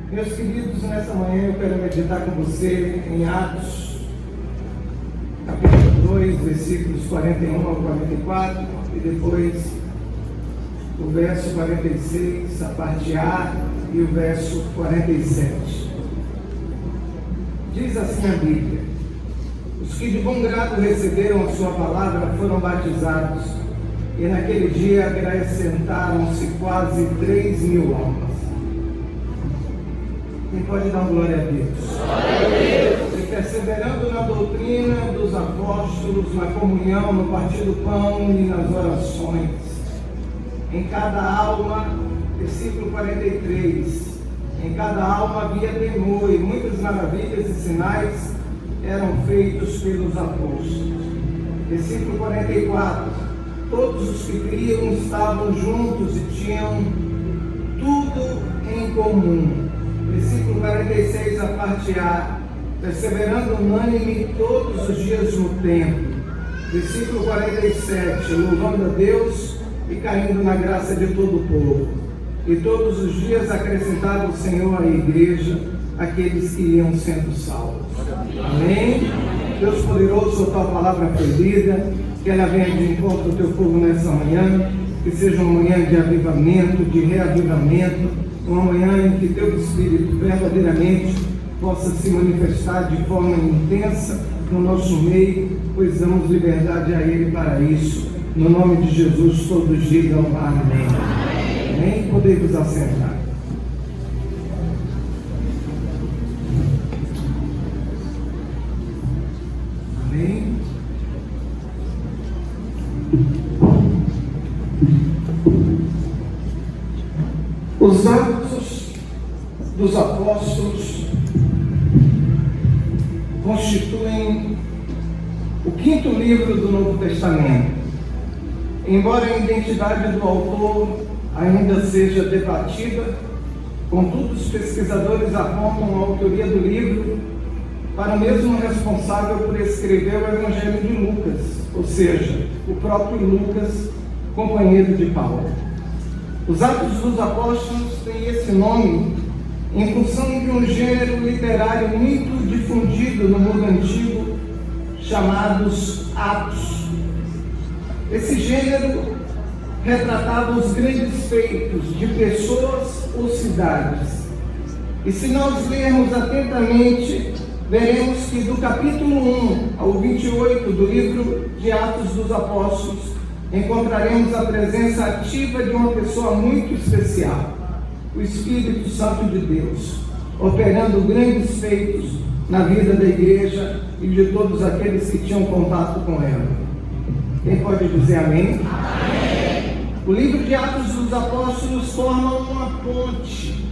Meus queridos, nessa manhã eu quero meditar com você em Atos, capítulo 2, versículos 41 ao 44, e depois o verso 46, a parte A, e o verso 47. Diz assim a Bíblia: os que de bom grado receberam a sua palavra foram batizados, e naquele dia acrescentaram-se quase 3.000 almas. Quem pode dar glória a Deus? Glória a Deus. E perseverando na doutrina dos apóstolos, na comunhão, no partir do pão e nas orações. Em cada alma, versículo 43, em cada alma havia temor, e muitas maravilhas e sinais eram feitos pelos apóstolos. Versículo 44, todos os que criam estavam juntos e tinham tudo em comum. Versículo 46, a parte A, perseverando unânime todos os dias no templo. Versículo 47, louvando a Deus e caindo na graça de todo o povo. E todos os dias acrescentava o Senhor à igreja aqueles que iam sendo salvos. Amém? Deus poderoso, a tua palavra foi lida, que ela venha de encontro ao teu povo nessa manhã, que seja uma manhã de avivamento, de reavivamento, uma manhã em que teu Espírito verdadeiramente possa se manifestar de forma intensa no nosso meio, pois damos liberdade a Ele para isso. No nome de Jesus, todos digam amém. Amém? Podemos assentar. Amém? Os Atos dos Apóstolos constituem o quinto livro do Novo Testamento. Embora a identidade do autor ainda seja debatida, contudo os pesquisadores apontam a autoria do livro para o mesmo responsável por escrever o Evangelho de Lucas, ou seja, o próprio Lucas, companheiro de Paulo. Os Atos dos Apóstolos têm esse nome em função de um gênero literário muito difundido no mundo antigo, chamados Atos. Esse gênero retratava os grandes feitos de pessoas ou cidades. E se nós lermos atentamente, veremos que do capítulo 1 ao 28 do livro de Atos dos Apóstolos, encontraremos a presença ativa de uma pessoa muito especial, o Espírito Santo de Deus, operando grandes feitos na vida da igreja e de todos aqueles que tinham contato com ela. Quem pode dizer amém? Amém. O livro de Atos dos Apóstolos forma uma ponte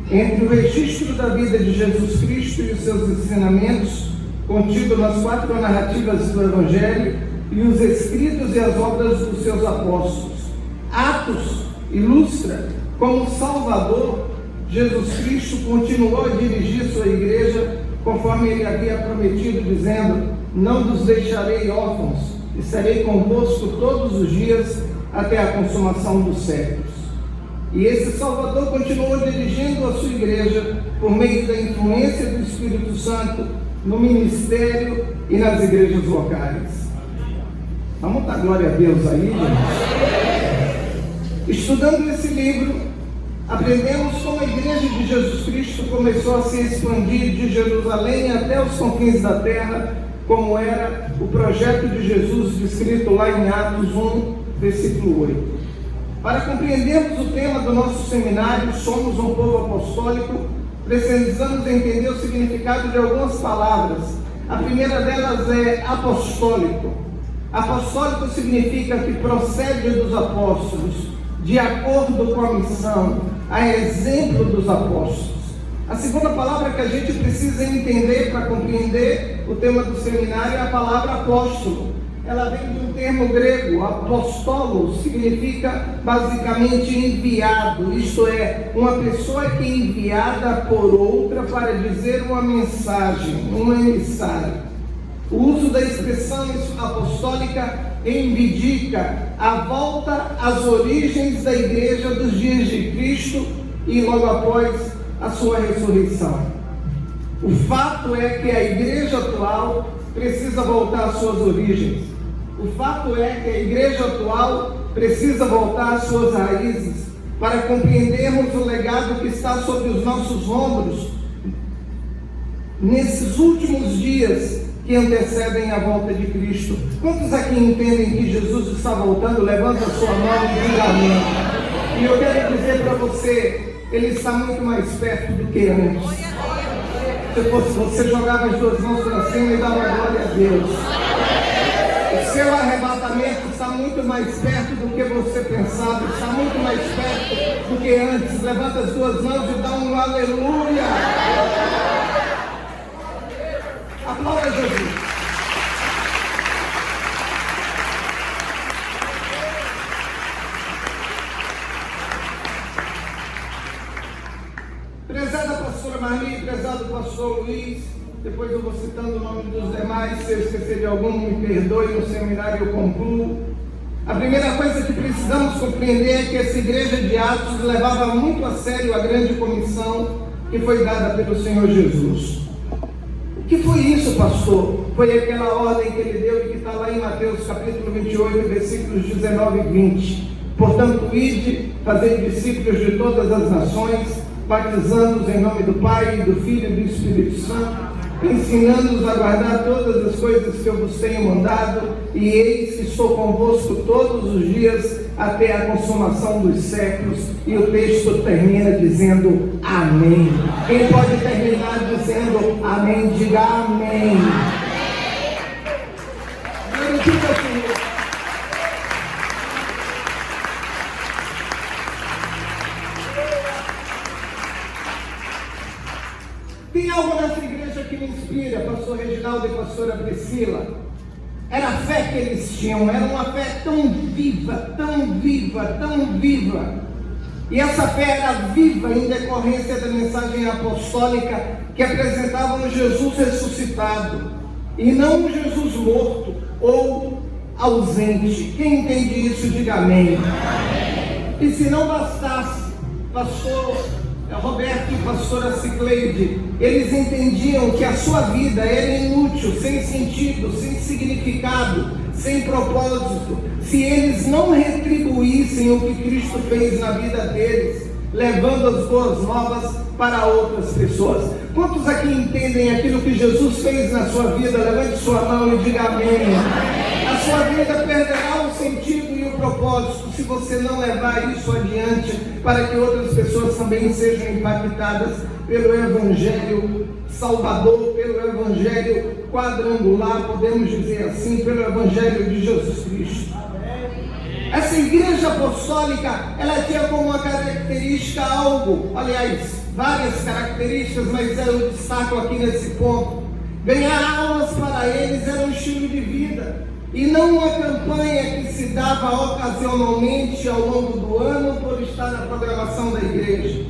entre o registro da vida de Jesus Cristo e os seus ensinamentos, contido nas 4 narrativas do Evangelho, e os escritos e as obras dos seus apóstolos. Atos ilustra como Salvador, Jesus Cristo continuou a dirigir sua igreja conforme ele havia prometido, dizendo: não vos deixarei órfãos, estarei convosco todos os dias até a consumação dos séculos. E esse Salvador continuou dirigindo a sua igreja por meio da influência do Espírito Santo no ministério e nas igrejas locais. Vamos dar glória a Deus aí, gente? Estudando esse livro, aprendemos como a igreja de Jesus Cristo começou a se expandir de Jerusalém até os confins da terra, como era o projeto de Jesus descrito lá em Atos 1, versículo 8. Para compreendermos o tema do nosso seminário, Somos um Povo Apostólico, precisamos entender o significado de algumas palavras. A primeira delas é apostólico. Apostólico significa que procede dos apóstolos, de acordo com a missão, a exemplo dos apóstolos. A segunda palavra que a gente precisa entender para compreender o tema do seminário é a palavra apóstolo. Ela vem de um termo grego, apostolos, significa basicamente enviado, isto é, uma pessoa que é enviada por outra para dizer uma mensagem, um emissário. O uso da expressão apostólica indica a volta às origens da igreja dos dias de Cristo e logo após a sua ressurreição. O fato é que a igreja atual precisa voltar às suas origens. O fato é que a igreja atual precisa voltar às suas raízes para compreendermos o legado que está sobre os nossos ombros nesses últimos dias que antecedem a volta de Cristo. Quantos aqui entendem que Jesus está voltando? Levanta a sua mão e diga amém. E eu quero dizer para você, Ele está muito mais perto do que antes. Se fosse você, jogava as duas mãos para cima e dava glória a Deus. O seu arrebatamento está muito mais perto do que você pensava, está muito mais perto do que antes. Levanta as duas mãos e dá um aleluia. Aplauda Jesus. Prezada pastora Marli, prezado pastor Luiz, depois eu vou citando o nome dos demais, se eu esquecer de algum, me perdoe, no seminário eu concluo. A primeira coisa que precisamos compreender é que essa igreja de Atos levava muito a sério a grande comissão que foi dada pelo Senhor Jesus. O que foi isso, pastor? Foi aquela ordem que ele deu e que está lá em Mateus capítulo 28, versículos 19 e 20. Portanto, ide, fazei discípulos de todas as nações, batizando-os em nome do Pai, do Filho e do Espírito Santo, ensinando-os a guardar todas as coisas que eu vos tenho mandado, e eis que estou convosco todos os dias até a consumação dos séculos. E o texto termina dizendo amém. Quem pode terminar dizendo amém? Diga amém. Glorifica o Senhor. Tem algo nessa igreja que me inspira, pastor Reginaldo e pastora Priscila. Era a fé que eles tinham, era uma fé tão viva, tão viva, tão viva. E essa fé era viva em decorrência da mensagem apostólica que apresentava um Jesus ressuscitado, e não um Jesus morto ou ausente. Quem entende isso, diga amém. E se não bastasse, pastor Roberto e pastora Cicleide, eles entendiam que a sua vida era inútil, sem sentido, sem significado, sem propósito, se eles não retribuíssem o que Cristo fez na vida deles, levando as boas novas para outras pessoas. Quantos aqui entendem aquilo que Jesus fez na sua vida? Levante sua mão e diga amém. A sua vida perderá o sentido e o propósito se você não levar isso adiante, para que outras pessoas também sejam impactadas pelo Evangelho Salvador, pelo Evangelho quadrangular, podemos dizer assim, pelo Evangelho de Jesus Cristo. Essa igreja apostólica, ela tinha como uma característica algo, aliás, várias características, mas eu destaco aqui nesse ponto. Ganhar almas para eles era um estilo de vida, e não uma campanha que se dava ocasionalmente ao longo do ano por estar na programação da igreja.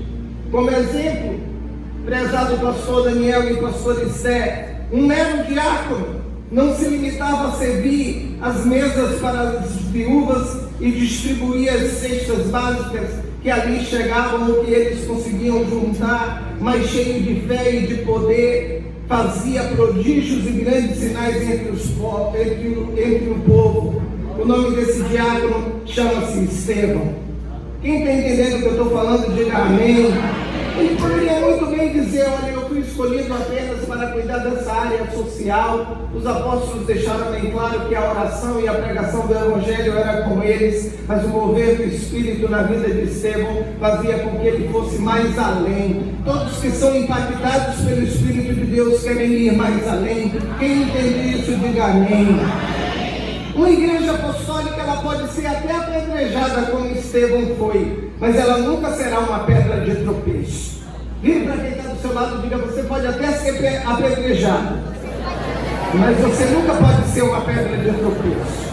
Como exemplo, prezado pastor Daniel e pastor Isé, um mero diácono não se limitava a servir as mesas para as viúvas e distribuir as cestas básicas que ali chegavam, o que eles conseguiam juntar, mas cheio de fé e de poder, fazia prodígios e grandes sinais entre o povo. O nome desse diácono chama-se Estevão. Quem está entendendo o que eu estou falando, diga amém. Ele poderia muito bem dizer: olha, eu fui escolhido apenas para cuidar dessa área social. Os apóstolos deixaram bem claro que a oração e a pregação do Evangelho era com eles, mas o mover do Espírito na vida de Estevão fazia com que ele fosse mais além. Todos que são impactados pelo Espírito de Deus querem ir mais além. Quem entende isso, diga amém. Uma igreja apostólica, ela pode ser até apedrejada como Estevão foi, mas ela nunca será uma pedra de tropeço. Vire para quem está do seu lado e diga: você pode até ser apedrejado, mas você nunca pode ser uma pedra de tropeço.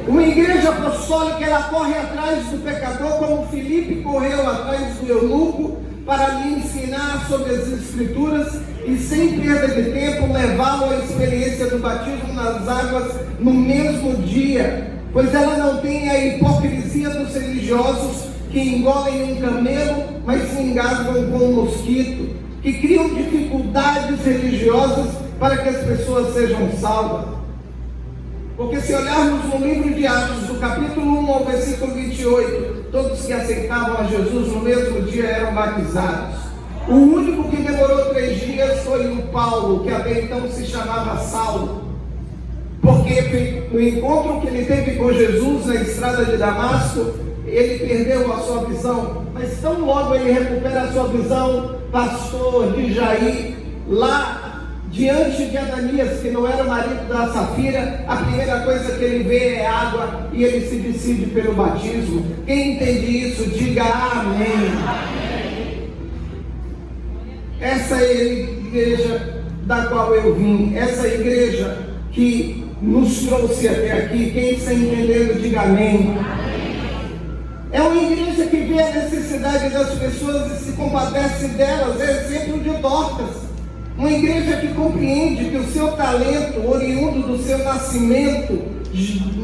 Uma igreja apostólica, ela corre atrás do pecador, como Filipe correu atrás do eunuco, para lhe ensinar sobre as Escrituras e, sem perda de tempo, levá-lo à experiência do batismo nas águas no mesmo dia, pois ela não tem a hipocrisia dos religiosos que engolem um camelo, mas se engasgam com um mosquito, que criam dificuldades religiosas para que as pessoas sejam salvas. Porque se olharmos no livro de Atos, do capítulo 1 ao versículo 28, todos que aceitavam a Jesus no mesmo dia eram batizados. O único que demorou 3 dias foi o Paulo, que até então se chamava Saulo. Porque no encontro que ele teve com Jesus na estrada de Damasco, ele perdeu a sua visão. Mas tão logo ele recupera a sua visão, pastor de Jair, lá diante de Ananias, que não era o marido da Safira, a primeira coisa que ele vê é água e ele se decide pelo batismo. Quem entende isso, diga amém. Essa é a igreja da qual eu vim, essa igreja que nos trouxe até aqui. Quem está entendendo, diga amém. É uma igreja que vê a necessidade das pessoas e se compadece delas, é exemplo de Dorcas. Uma igreja que compreende que o seu talento, oriundo do seu nascimento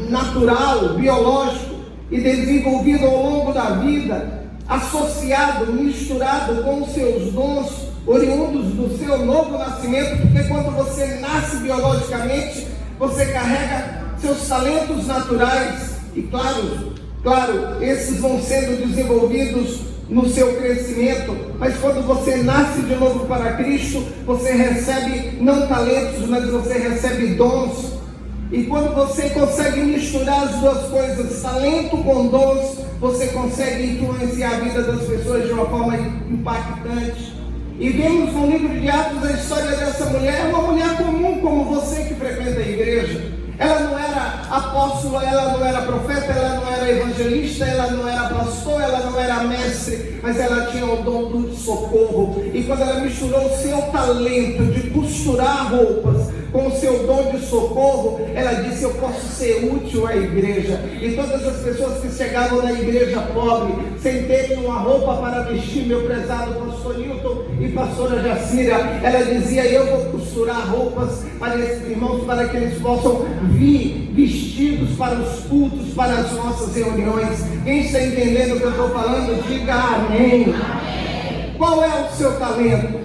natural, biológico e desenvolvido ao longo da vida, associado, misturado com os seus dons, oriundos do seu novo nascimento, porque quando você nasce biologicamente, você carrega seus talentos naturais e claro, esses vão sendo desenvolvidos no seu crescimento, mas quando você nasce de novo para Cristo, você recebe não talentos, mas você recebe dons. E quando você consegue misturar as duas coisas, talento com dons, você consegue influenciar a vida das pessoas de uma forma impactante. E vemos no livro de Atos a história dessa mulher, uma mulher comum como você que frequenta a igreja. Ela não era apóstola, ela não era profeta, ela não era evangelista, ela não era pastor, ela não era mestre, mas ela tinha o dom do socorro. E quando ela misturou o seu talento de costurar roupas com o seu dom de socorro, ela disse: eu posso ser útil à igreja. E todas as pessoas que chegavam na igreja pobre, sem terem uma roupa para vestir, meu prezado pastor Newton e pastora Jacira, ela dizia: eu vou costurar roupas para esses irmãos, para que eles possam vir vestidos para os cultos, para as nossas reuniões. Quem está entendendo o que eu estou falando, diga amém. Qual é o seu talento?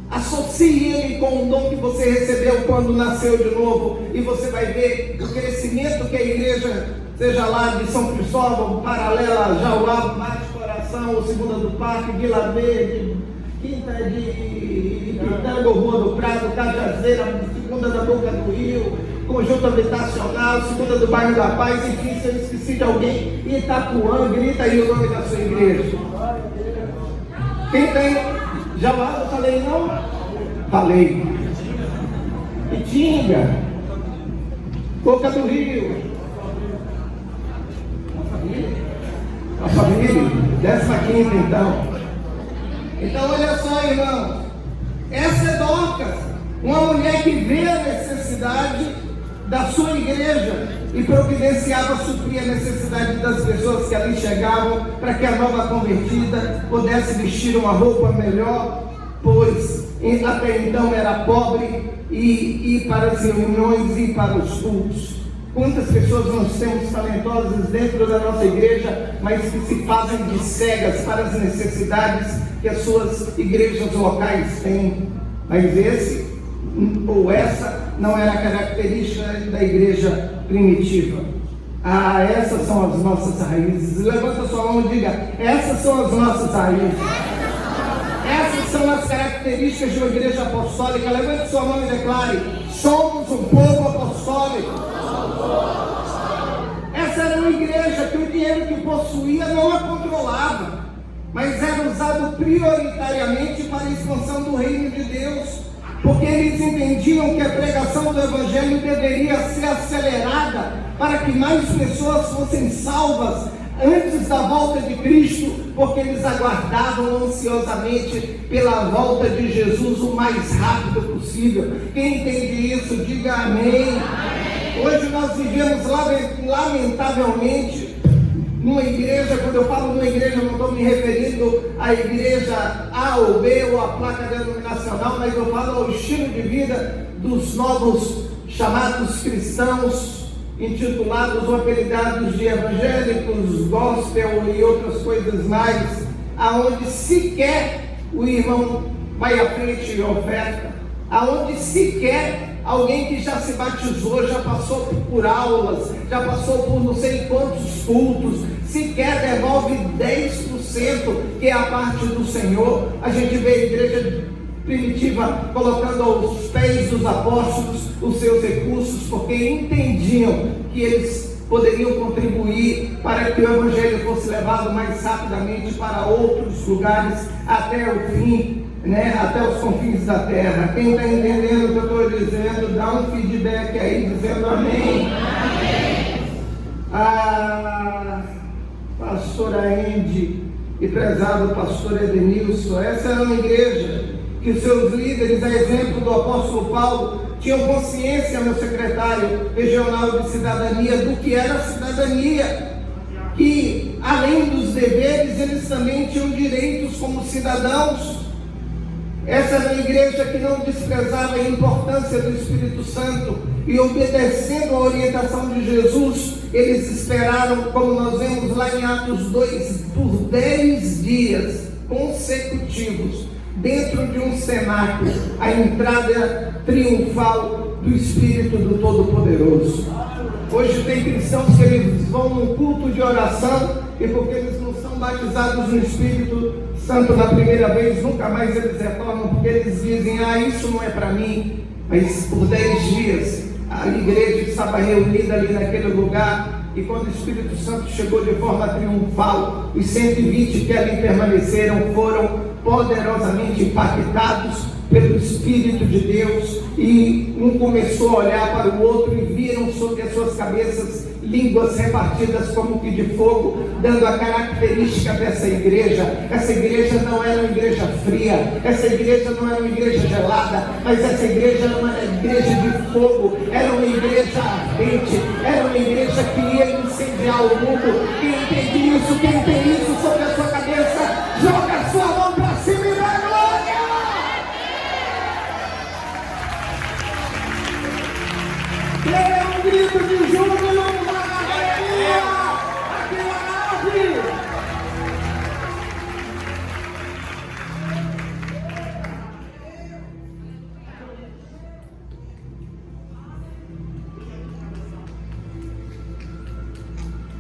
Associe ele com o dom que você recebeu quando nasceu de novo, e você vai ver o crescimento que a igreja, seja lá de São Cristóvão, Paralela, Jauá, Bate Coração, ou Segunda do Parque, Vila Verde, Quinta de Ipitanga, Rua do Prado, Cajazeira, Segunda da Boca do Rio, Conjunto Habitacional, Segunda do Bairro da Paz, enfim, se eu esqueci de alguém, Itapuã, grita aí o nome da sua igreja. Quem tem? Jauá, eu falei não? Falei. Itinga, Boca do Rio. A família? 15ª então. Então olha só, irmão, essa é Dorcas, uma mulher que vê a necessidade da sua igreja e providenciava suprir a necessidade das pessoas que ali chegavam, para que a nova convertida pudesse vestir uma roupa melhor, pois até então era pobre, e ir para as reuniões e para os cultos. Quantas pessoas nós temos talentosas dentro da nossa igreja, mas que se fazem de cegas para as necessidades que as suas igrejas locais têm? Mas esse ou essa não era a característica da igreja primitiva. Essas são as nossas raízes. Levanta sua mão e diga: essas são as nossas raízes. Essas são as características de uma igreja apostólica. Levante sua mão e declare: somos um povo apostólico. Essa era uma igreja que o dinheiro que possuía não a controlava, mas era usado prioritariamente para a expansão do reino de Deus, porque eles entendiam que a pregação do evangelho deveria ser acelerada para que mais pessoas fossem salvas antes da volta de Cristo, porque eles aguardavam ansiosamente pela volta de Jesus o mais rápido possível. Quem entende isso, diga amém. Hoje nós vivemos lamentavelmente numa igreja. Quando eu falo numa igreja, eu não estou me referindo à igreja A ou B ou à placa denominacional, mas eu falo ao estilo de vida dos novos chamados cristãos, intitulados ou apelidados de evangélicos, gospel e outras coisas mais, aonde sequer o irmão vai à frente e oferta, aonde sequer alguém que já se batizou, já passou por aulas, já passou por não sei quantos cultos, sequer devolve 10%, que é a parte do Senhor. A gente vê a igreja primitiva colocando aos pés dos apóstolos os seus recursos, porque entendiam que eles poderiam contribuir para que o evangelho fosse levado mais rapidamente para outros lugares até o fim, até os confins da terra. Quem está entendendo o que eu estou dizendo, dá um feedback aí dizendo amém. A pastora Andy e prezado pastor Edenilson, essa era uma igreja que os seus líderes, a exemplo do apóstolo Paulo, tinham consciência, meu secretário regional de cidadania, do que era a cidadania, que além dos deveres, eles também tinham direitos como cidadãos. Essa era uma igreja que não desprezava a importância do Espírito Santo, e obedecendo a orientação de Jesus, eles esperaram, como nós vemos lá em Atos 2, por 10 dias consecutivos, dentro de um cenáculo, a entrada triunfal do Espírito do Todo-Poderoso. Hoje tem cristãos que eles vão num culto de oração, e porque eles não são batizados no Espírito Santo na primeira vez, nunca mais eles retornam, porque eles dizem, isso não é para mim. Mas por 10 dias, a igreja estava reunida ali naquele lugar, e quando o Espírito Santo chegou de forma triunfal, os 120 que ali permaneceram foram poderosamente impactados pelo Espírito de Deus, e um começou a olhar para o outro e viram sobre as suas cabeças línguas repartidas como que de fogo, dando a característica dessa igreja. Essa igreja não era uma igreja fria, essa igreja não era uma igreja gelada, mas essa igreja era uma igreja de fogo, era uma igreja ardente, era uma igreja que ia incendiar o mundo. Quem entende isso, quem tem isso sobre a sua cabeça, joga a sua mão para cima e dá glória! É um grito de júbilo, uma alegria, aquela ave!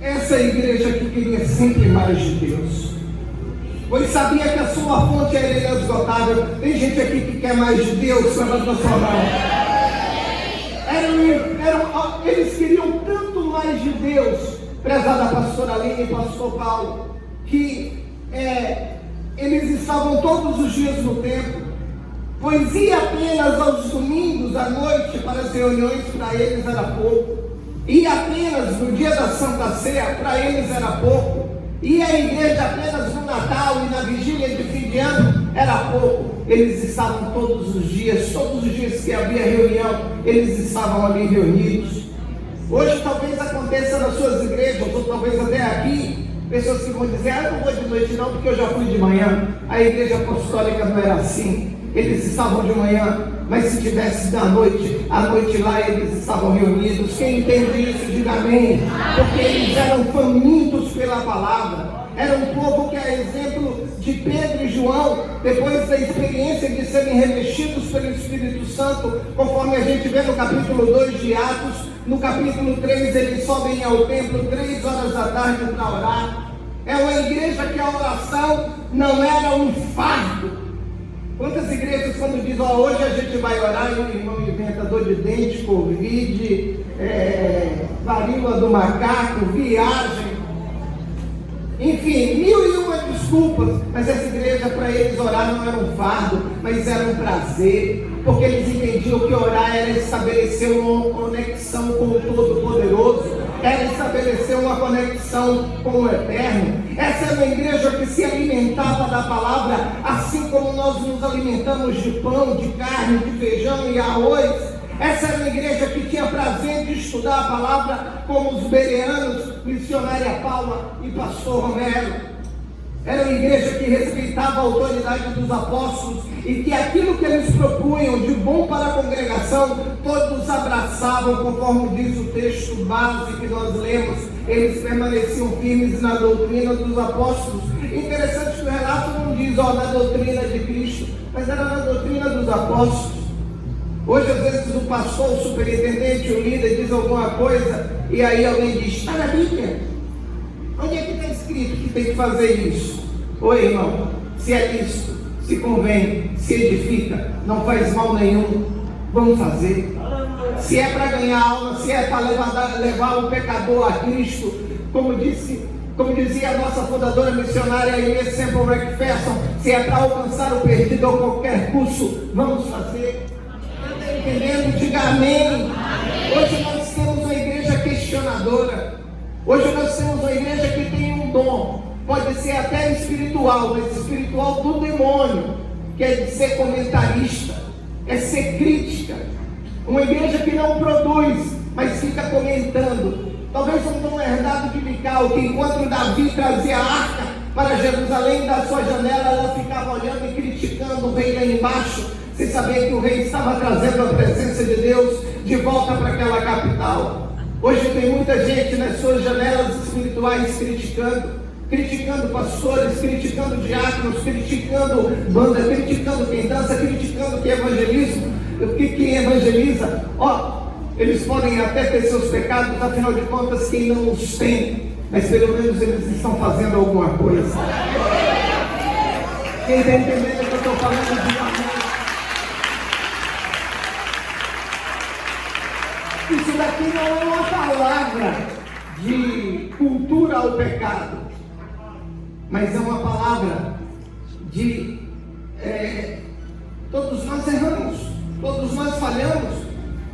Essa é a igreja que queria sempre mais de Deus, pois sabia que a sua fonte era inesgotável. Tem gente aqui que quer mais de Deus, levanta a sua mão. Eles queriam tanto mais de Deus, prezada pastora Aline e pastor Paulo, que eles estavam todos os dias no templo, pois ir apenas aos domingos à noite para as reuniões para eles era pouco, ir apenas no dia da Santa Ceia para eles era pouco, ir à igreja apenas no Natal e na vigília de fim de ano era pouco. Eles estavam todos os dias que havia reunião, eles estavam ali reunidos. Hoje talvez aconteça nas suas igrejas, ou talvez até aqui, pessoas que vão dizer, eu não vou de noite não, porque eu já fui de manhã. A igreja apostólica não era assim, eles estavam de manhã, mas se tivesse à noite lá eles estavam reunidos. Quem entende isso, diga amém, porque eles eram famintos pela palavra. Era um povo que, a exemplo de Pedro e João, depois da experiência de serem revestidos pelo Espírito Santo, conforme a gente vê no capítulo 2 de Atos, no capítulo 3 eles sobem ao templo 3 horas da tarde para orar. É uma igreja que a oração não era um fardo. Quantas igrejas, quando dizem, hoje a gente vai orar, e o irmão inventa dor de dente, Covid, varíola do macaco, viagem, enfim, 1001 desculpas, mas essa igreja, para eles, orar não era um fardo, mas era um prazer, porque eles entendiam que orar era estabelecer uma conexão com o Todo-Poderoso, era estabelecer uma conexão com o Eterno. Essa era uma igreja que se alimentava da palavra, assim como nós nos alimentamos de pão, de carne, de feijão e arroz. Essa era uma igreja que tinha prazer de estudar a palavra, como os bereanos, missionária Paula e pastor Romero. Era uma igreja que respeitava a autoridade dos apóstolos e que aquilo que eles propunham de bom para a congregação, todos abraçavam, conforme diz o texto base que nós lemos. Eles permaneciam firmes na doutrina dos apóstolos. Interessante que o relato não diz, na doutrina de Cristo, mas era na doutrina dos apóstolos. Hoje, às vezes, o pastor, o superintendente, o líder diz alguma coisa e aí alguém diz, está na Bíblia. Onde é que está escrito que tem que fazer isso? Oi, irmão, se é lícito, se convém, se edifica, não faz mal nenhum, vamos fazer. Se é para ganhar alma, se é para levar o pecador a Cristo, como dizia a nossa fundadora missionária Inês Semple McPherson, se é para alcançar o perdido a qualquer custo, vamos fazer. Está entendendo? Diga amém. Hoje nós temos uma igreja questionadora. Hoje nós temos uma igreja que tem um dom, pode ser até espiritual, mas espiritual do demônio, que é de ser comentarista, é ser crítica. Uma igreja que não produz, mas fica comentando. Talvez um dom herdado de Mical, que enquanto Davi trazia a arca para Jerusalém da sua janela, ela ficava olhando e criticando o rei lá embaixo, sem saber que o rei estava trazendo a presença de Deus de volta para aquela capital. Hoje tem muita gente nas suas janelas espirituais criticando pastores, criticando diáconos, criticando banda, criticando quem dança, criticando quem evangeliza. Quem evangeliza, eles podem até ter seus pecados, afinal de contas, quem não os tem, mas pelo menos eles estão fazendo alguma coisa. Quem está entendendo o que eu estou falando de amor? Isso daqui não é uma palavra de cultura ao pecado, mas é uma palavra de todos nós erramos, todos nós falhamos.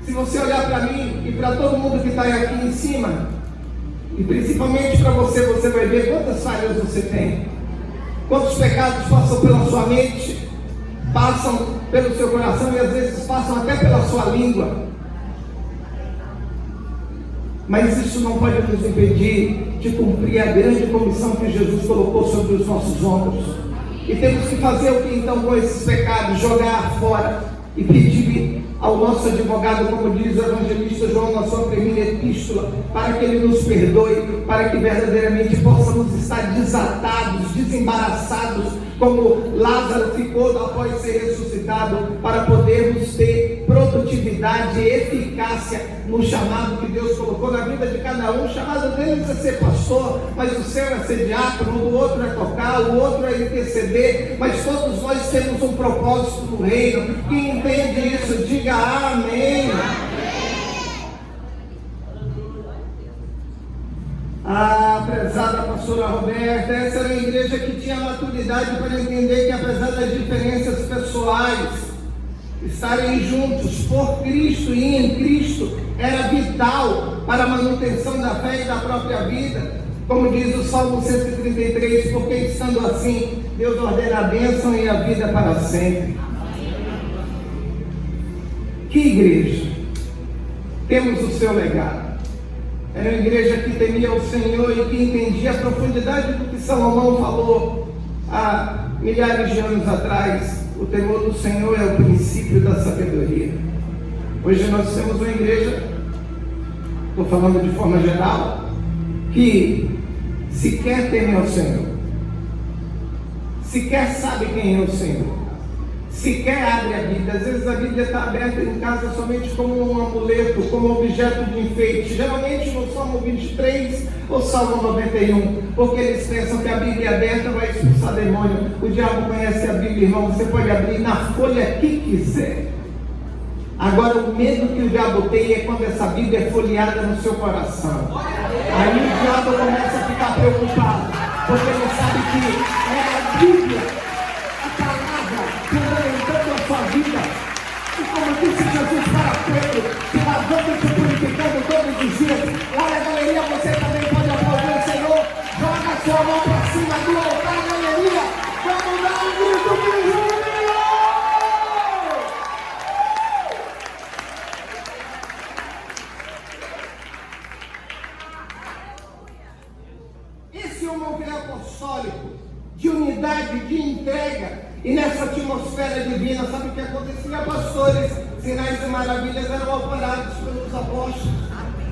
Se você olhar para mim e para todo mundo que está aqui em cima, e principalmente para você, você vai ver quantas falhas você tem, quantos pecados passam pela sua mente, passam pelo seu coração e às vezes passam até pela sua língua. Mas isso não pode nos impedir de cumprir a grande comissão que Jesus colocou sobre os nossos ombros. E temos que fazer o que então com esses pecados? Jogar fora e pedir ao nosso advogado, como diz o evangelista João na sua primeira epístola, para que ele nos perdoe, para que verdadeiramente possamos estar desatados, desembaraçados, como Lázaro ficou após ser ressuscitado, para podermos ter produtividade e eficácia no chamado que Deus colocou na vida de cada um. O chamado deles é ser pastor, mas o seu é ser diácono, o outro é tocar, o outro é interceder, mas todos nós temos um propósito no reino. Quem entende isso, diga amém. Prezada pastora Roberta, essa era a igreja que tinha maturidade para entender que, apesar das diferenças pessoais, estarem juntos por Cristo e em Cristo era vital para a manutenção da fé e da própria vida. Como diz o Salmo 133, porque estando assim, Deus ordena a bênção e a vida para sempre. Que igreja? Temos o seu legado. Era uma igreja que temia o Senhor e que entendia a profundidade do que Salomão falou há milhares de anos atrás. O temor do Senhor é o princípio da sabedoria. Hoje nós temos uma igreja, estou falando de forma geral, que sequer teme ao Senhor, sequer sabe quem é o Senhor, sequer abre a Bíblia. Às vezes a Bíblia está aberta em casa somente como um amuleto, como objeto de enfeite, geralmente no Salmo 23 ou Salmo 91, porque eles pensam que a Bíblia aberta vai expulsar demônio. O diabo conhece a Bíblia, irmão, você pode abrir na folha que quiser. Agora o medo que o diabo tem é quando essa Bíblia é folheada no seu coração. Aí o diabo começa a ficar preocupado, porque ele sabe que é a Bíblia, a palavra, fundamentando a sua vida. E como disse Jesus para Pedro, se lavando e se purificando todos os dias. Lá na galeria você também pode aplaudir o Senhor. Joga a sua mão para cima do altar, galeria. Vamos dar um grito de júbilo. prega. E nessa atmosfera divina, sabe o que acontecia, pastores? Sinais e maravilhas eram operados pelos apóstolos.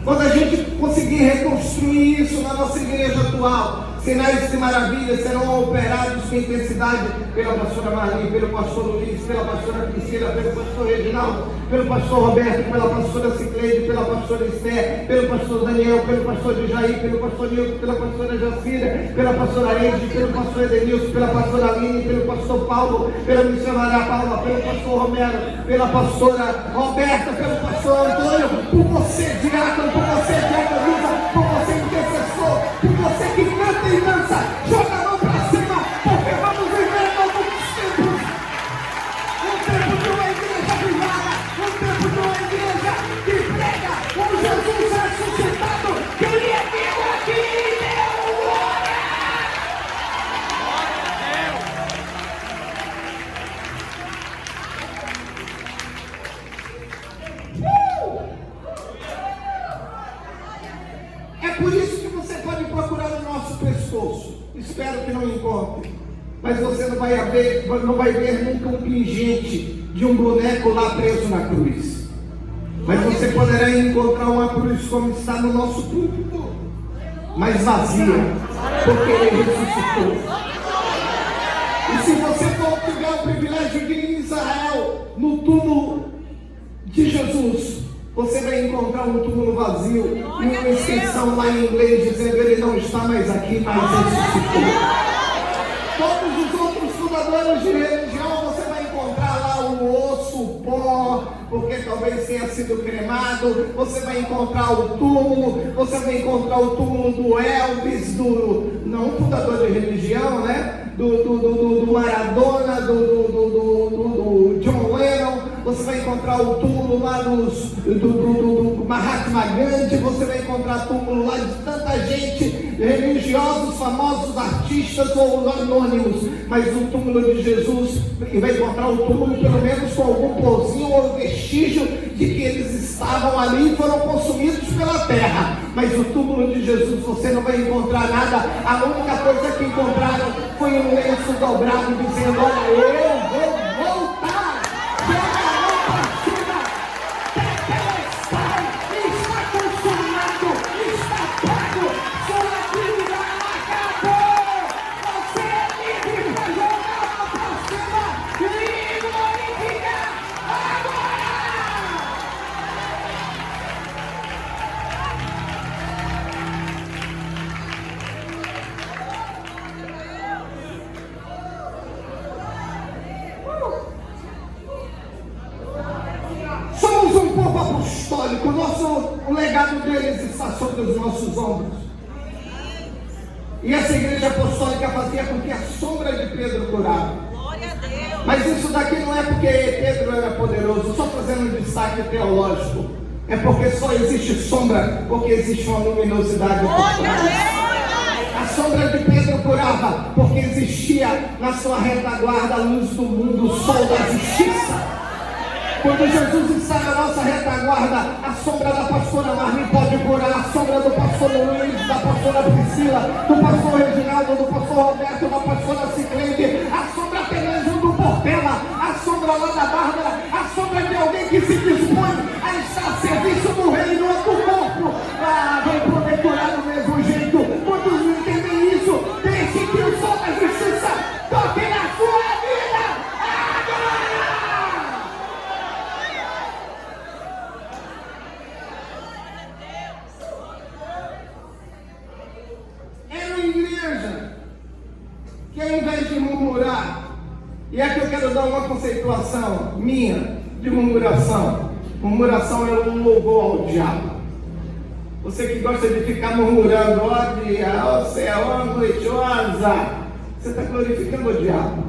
Quando a gente conseguir reconstruir isso na nossa igreja atual, sinais e maravilhas serão operados com intensidade pela pastora Marli, pelo pastor Luiz, pela pastora Priscila, pelo pastor Reginaldo, pelo pastor Roberto, pela pastora Cicleide, pela pastora Esther, pelo pastor Daniel, pelo pastor Jair, pelo pastor Nilton, pela pastora Jacira, pela pastora Ede, pelo pastor Edenilson, pela pastora Aline, pelo pastor Paulo, pela missionária Paula, pelo pastor Romero, pela pastora Roberta, pelo pastor Antônio, por você, diácono, por você, diaconisa, por você, intercessor, por você que canta e dança, joga a mão pra cima, porque vamos viver novos tempos. Um tempo de uma igreja privada, um tempo de uma igreja que prega o Jesus ressuscitado, que ele é vivo aqui e deu glória. É por isso que você pode procurar no nosso pescoço. Espero que não encontre. Mas você não vai ver nunca um pingente de um boneco lá preso na cruz. Mas você poderá encontrar uma cruz como está no nosso púlpito, mas vazia, porque ele ressuscitou. E se você for tiver o privilégio de ir em Israel, no túmulo de Jesus, você vai encontrar um túmulo vazio e uma inscrição lá em inglês dizendo: ele não está mais aqui, mas ressuscitou. Todos os outros fundadores de religião, você vai encontrar lá o osso, o pó, porque talvez tenha sido cremado. Você vai encontrar o túmulo, você vai encontrar o túmulo do Elvis, não fundador de religião, né? Do Maradona, do John Lennon. Você vai encontrar o túmulo lá do Mahatma Gandhi. Você vai encontrar túmulo lá de tanta gente, religiosos, famosos, artistas ou anônimos. Mas o túmulo de Jesus, e vai encontrar o túmulo pelo menos com algum pozinho ou vestígio de que eles estavam ali e foram consumidos pela terra. Mas o túmulo de Jesus você não vai encontrar nada. A única coisa que encontraram foi um lenço dobrado dizendo: olha, eu vou voltar. O legado deles está sobre os nossos ombros. E essa igreja apostólica fazia com que a sombra de Pedro curava. Glória a Deus. Mas isso daqui não é porque Pedro era poderoso, só fazendo um destaque teológico. É porque só existe sombra porque existe uma luminosidade por trás. A sombra de Pedro curava porque existia na sua retaguarda a luz do mundo, o sol da justiça. Quando Jesus está na nossa retaguarda, a sombra da pastora Marli pode curar, a sombra do pastor Luiz, da pastora Priscila, do pastor Reginaldo, do pastor Roberto, da pastora Cicleide, a sombra até mesmo do Portela, a sombra lá da Bárbara, a sombra de alguém que se dispõe a estar a serviço do reino ou do corpo. Vai poder curar do mesmo jeito. Quantos não entendem isso? Deixe que o sol da justiça toque na sua vida. Agora! Igreja que ao invés de murmurar, e aqui eu quero dar uma conceituação minha de murmuração. Murmuração é um louvor ao diabo. Você que gosta de ficar murmurando: ó dia, ó céu, ó noite, ó azar, você está glorificando o diabo.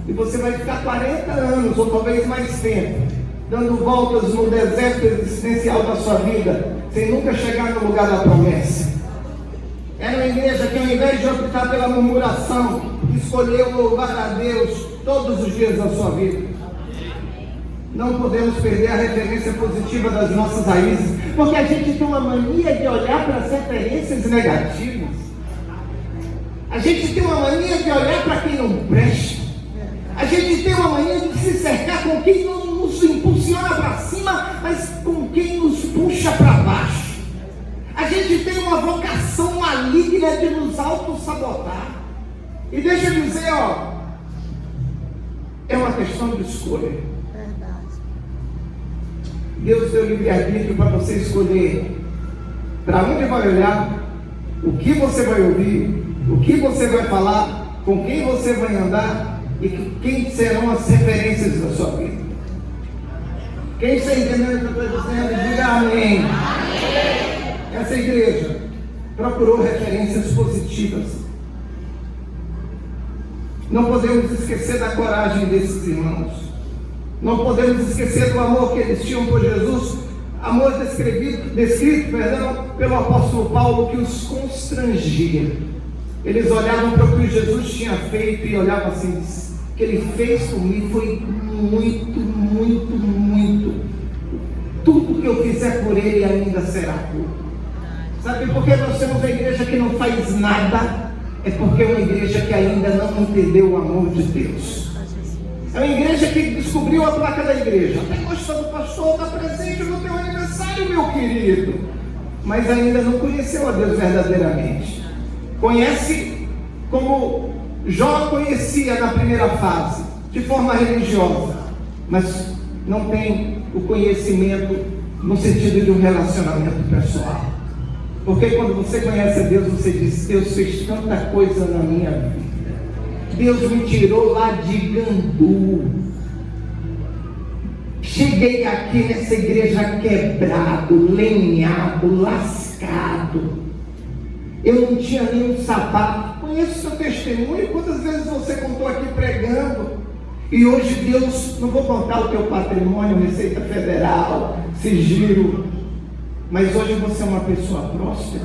E você vai ficar 40 anos ou talvez mais tempo dando voltas no deserto existencial da sua vida sem nunca chegar no lugar da promessa. Era uma igreja que ao invés de optar pela murmuração, escolheu louvar a Deus todos os dias da sua vida. Não podemos perder a referência positiva das nossas raízes, porque a gente tem uma mania de olhar para as referências negativas. A gente tem uma mania de olhar para quem não presta. gente tem uma mania de se cercar com quem não nos impulsiona para cima, mas com quem nos puxa para baixo. A gente tem uma vocação maligna de nos auto-sabotar. E deixa eu dizer, é uma questão de escolha. Deus deu livre-arbítrio para você escolher para onde vai olhar, o que você vai ouvir, o que você vai falar, com quem você vai andar e quem serão as referências da sua vida. Quem está entendendo o que eu estou dizendo, diga amém. Essa igreja procurou referências positivas. Não podemos esquecer da coragem desses irmãos. Não podemos esquecer do amor que eles tinham por Jesus, amor descrito pelo apóstolo Paulo, que os constrangia. Eles olhavam para o que Jesus tinha feito e olhavam assim: o que ele fez por mim foi muito, muito, muito. Tudo que eu fizer por ele ainda será pouco. Sabe por que nós temos uma igreja que não faz nada? É porque é uma igreja que ainda não entendeu o amor de Deus. É uma igreja que descobriu a placa da igreja. Até gostou do pastor, está presente no teu aniversário, meu querido. Mas ainda não conheceu a Deus verdadeiramente. Conhece como Jó conhecia na primeira fase, de forma religiosa. Mas não tem o conhecimento no sentido de um relacionamento pessoal. Porque quando você conhece a Deus, você diz: Deus fez tanta coisa na minha vida. Deus me tirou lá de Gandu. Cheguei aqui nessa igreja quebrado, lenhado, lascado. Eu não tinha nenhum sapato. Conheço o seu testemunho. Quantas vezes você contou aqui pregando? E hoje Deus, não vou contar o teu patrimônio, Receita Federal, sigilo. Mas hoje você é uma pessoa próspera.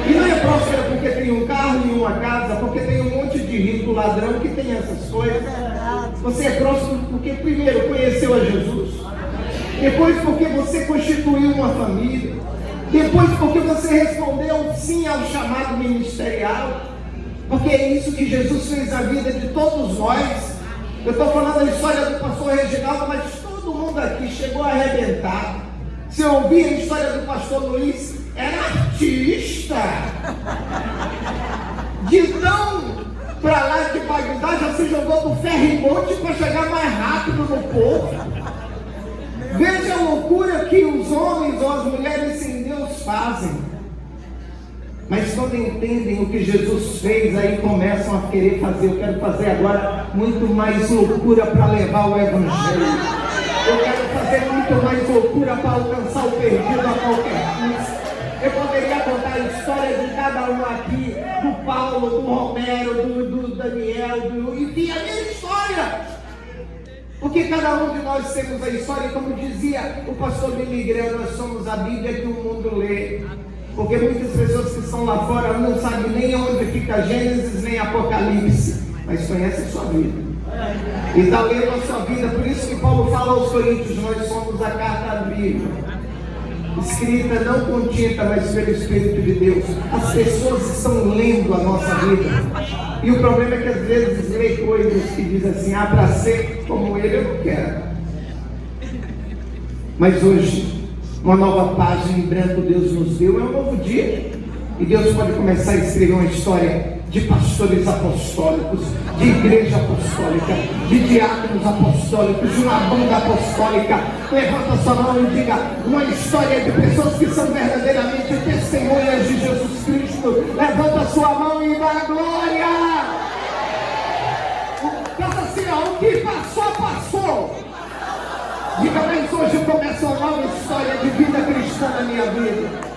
E não é próspera porque tem um carro e uma casa, porque tem um monte de rico, ladrão que tem essas coisas. Você é próspero porque primeiro conheceu a Jesus, depois porque você constituiu uma família, depois porque você respondeu sim ao chamado ministerial, porque é isso que Jesus fez na vida de todos nós. Eu estou falando da história do pastor Reginaldo, mas todo mundo aqui chegou a arrebentar. Se eu ouvir a história do pastor Luiz, era artista. De tão para lá de Bagdá, já se jogou do ferry-boat para chegar mais rápido no porto. Veja a loucura que os homens ou as mulheres sem Deus fazem. Mas quando entendem o que Jesus fez, aí começam a querer fazer. Eu quero fazer agora muito mais loucura para levar o evangelho. Eu quero fazer muito mais loucura para alcançar o perdido a qualquer custo. Eu poderia contar a história de cada um aqui, do Paulo, do Romero, do Daniel, enfim, a minha história. Porque cada um de nós temos a história, como dizia o pastor Billy Graham, nós somos a Bíblia que o mundo lê. Porque muitas pessoas que estão lá fora não sabem nem onde fica Gênesis nem Apocalipse, mas conhecem a sua vida. E está lendo a sua vida. Por isso que Paulo fala aos Coríntios: nós somos a carta viva, escrita não com tinta, mas pelo Espírito de Deus. As pessoas estão lendo a nossa vida. E o problema é que às vezes lê coisas que dizem assim: para ser como ele eu não quero. Mas hoje, uma nova página em branco Deus nos deu, é um novo dia. E Deus pode começar a escrever uma história de pastores apostólicos, de igreja apostólica, de diáconos apostólicos, de uma banda apostólica. Levanta sua mão e diga: uma história de pessoas que são verdadeiramente testemunhas de Jesus Cristo. Levanta sua mão e dá glória. Faça assim: o que passou, passou. Diga: mas hoje começa uma nova história de vida cristã na minha vida.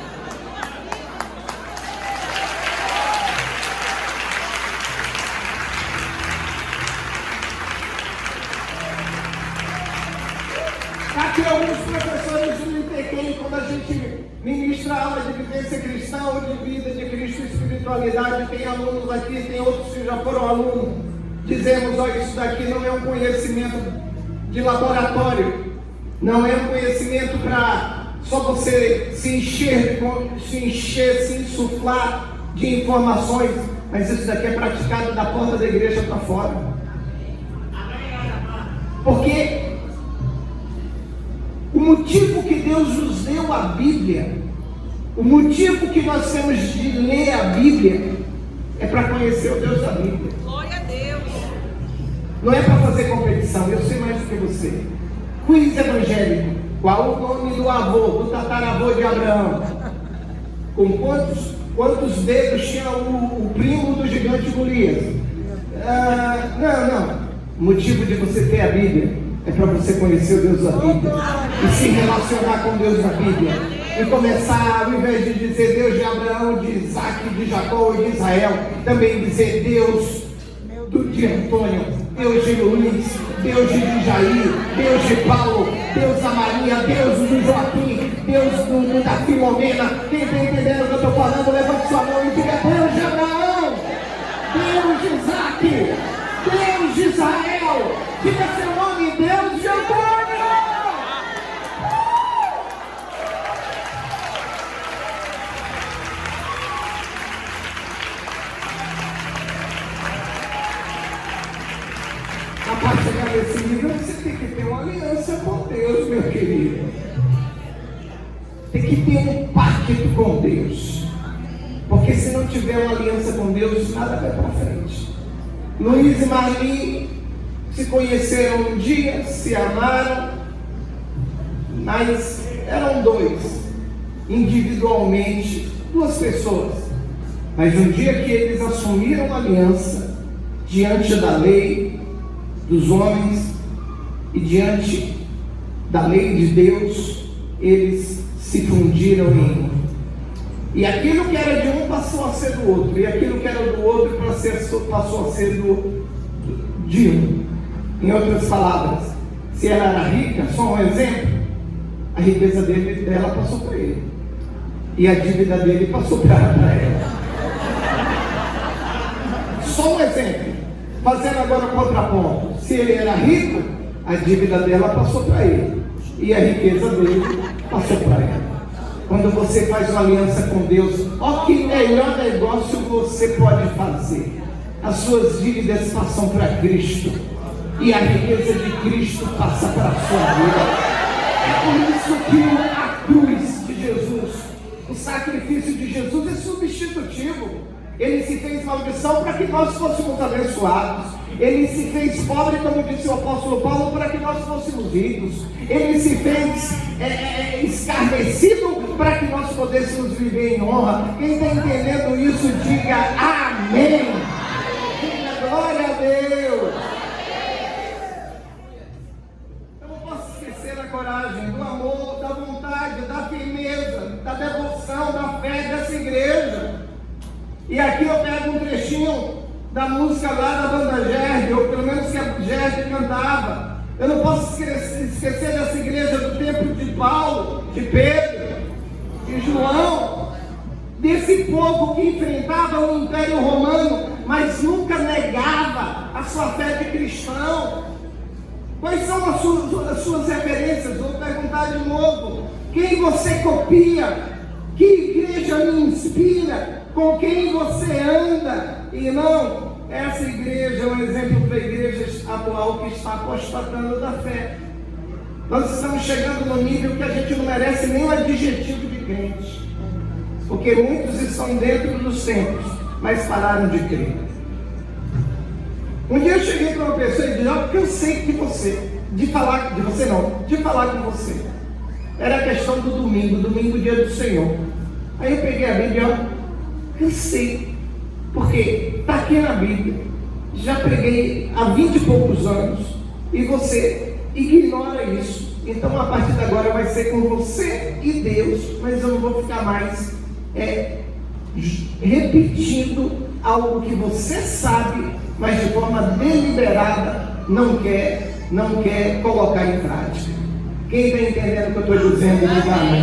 Aqui alguns professores do ITQ, quando a gente ministra aula de vivência cristã ou de vida de Cristo e espiritualidade, tem alunos aqui, tem outros que já foram alunos, dizemos: isso daqui não é um conhecimento de laboratório, não é um conhecimento para só você se insuflar de informações, mas isso daqui é praticado da porta da igreja para fora. Porque o motivo que Deus nos deu a Bíblia, o motivo que nós temos de ler a Bíblia, é para conhecer o Deus da Bíblia. Glória a Deus. Não é para fazer competição, eu sei mais do que você. Quiz evangélico. Qual o nome do avô, do tataravô de Abraão? Com quantos dedos tinha o primo do gigante Golias? Não. O motivo de você ter a Bíblia é para você conhecer o Deus da Bíblia e se relacionar com o Deus da Bíblia. E começar, ao invés de dizer Deus de Abraão, de Isaac, de Jacó e de Israel, também dizer Deus de Antônio, Deus de Luiz, Deus de Jair, Deus de Paulo, Deus da Maria, Deus do Joaquim, Deus da Filomena. Quem está entendendo o que eu estou falando, levante sua mão e diga Deus de Abraão, Deus de Isaac, Deus de Israel, diga seu nome, Deus de Antônio. Para chegar nesse nível, você tem que ter uma aliança com Deus, meu querido. Tem que ter um pacto com Deus. Porque se não tiver uma aliança com Deus, nada vai para frente. Luiz e Marli se conheceram um dia, se amaram, mas eram dois, individualmente, duas pessoas. Mas um dia que eles assumiram a aliança, diante da lei, dos homens e diante da lei de Deus, eles se fundiram em um. E aquilo que era de um passou a ser do outro, e aquilo que era do outro passou a ser de um. Em outras palavras, se ela era rica, só um exemplo, a riqueza dela passou para ele, e a dívida dele passou para ela. Só um exemplo. Fazendo agora o contraponto. Se ele era rico, a dívida dela passou para ele, e a riqueza dele passou para ela. Quando você faz uma aliança com Deus, ó que melhor negócio você pode fazer. As suas dívidas passam para Cristo, e a riqueza de Cristo passa para a sua vida. É por isso que a cruz de Jesus, o sacrifício de Jesus é substitutivo. Ele se fez maldição para que nós fôssemos abençoados. Ele se fez pobre, como disse o apóstolo Paulo, para que nós fôssemos ricos. Ele se fez escarnecido para que nós pudéssemos viver em honra. Quem está entendendo isso, diga amém. Diga glória a Deus. Eu não posso esquecer da coragem, do amor, da vontade, da firmeza, da devoção, da fé dessa igreja. E aqui eu pego um trechinho da música lá da banda Gerd, ou pelo menos que a Gerd cantava. Eu não posso esquecer dessa igreja do tempo de Paulo, de Pedro, de João, desse povo que enfrentava o Império Romano, mas nunca negava a sua fé de cristão. Quais são as suas referências? Vou perguntar de novo. Quem você copia? Que igreja me inspira? Com quem você anda? Irmão, essa igreja é um exemplo para a igreja atual que está apostatando da fé. Nós estamos chegando no nível que a gente não merece nem o adjetivo de crente, porque muitos estão dentro dos templos, mas pararam de crer. Um dia eu cheguei para uma pessoa e disse: eu cansei de falar com você. Era a questão do domingo, dia do Senhor. Aí eu peguei a Bíblia, cansei, porque está aqui na Bíblia, já preguei há 20 e poucos anos, e você ignora isso. Então a partir de agora vai ser com você e Deus, mas eu não vou ficar mais repetindo algo que você sabe, mas de forma deliberada não quer colocar em prática. Quem está entendendo o que eu estou dizendo, diga amém.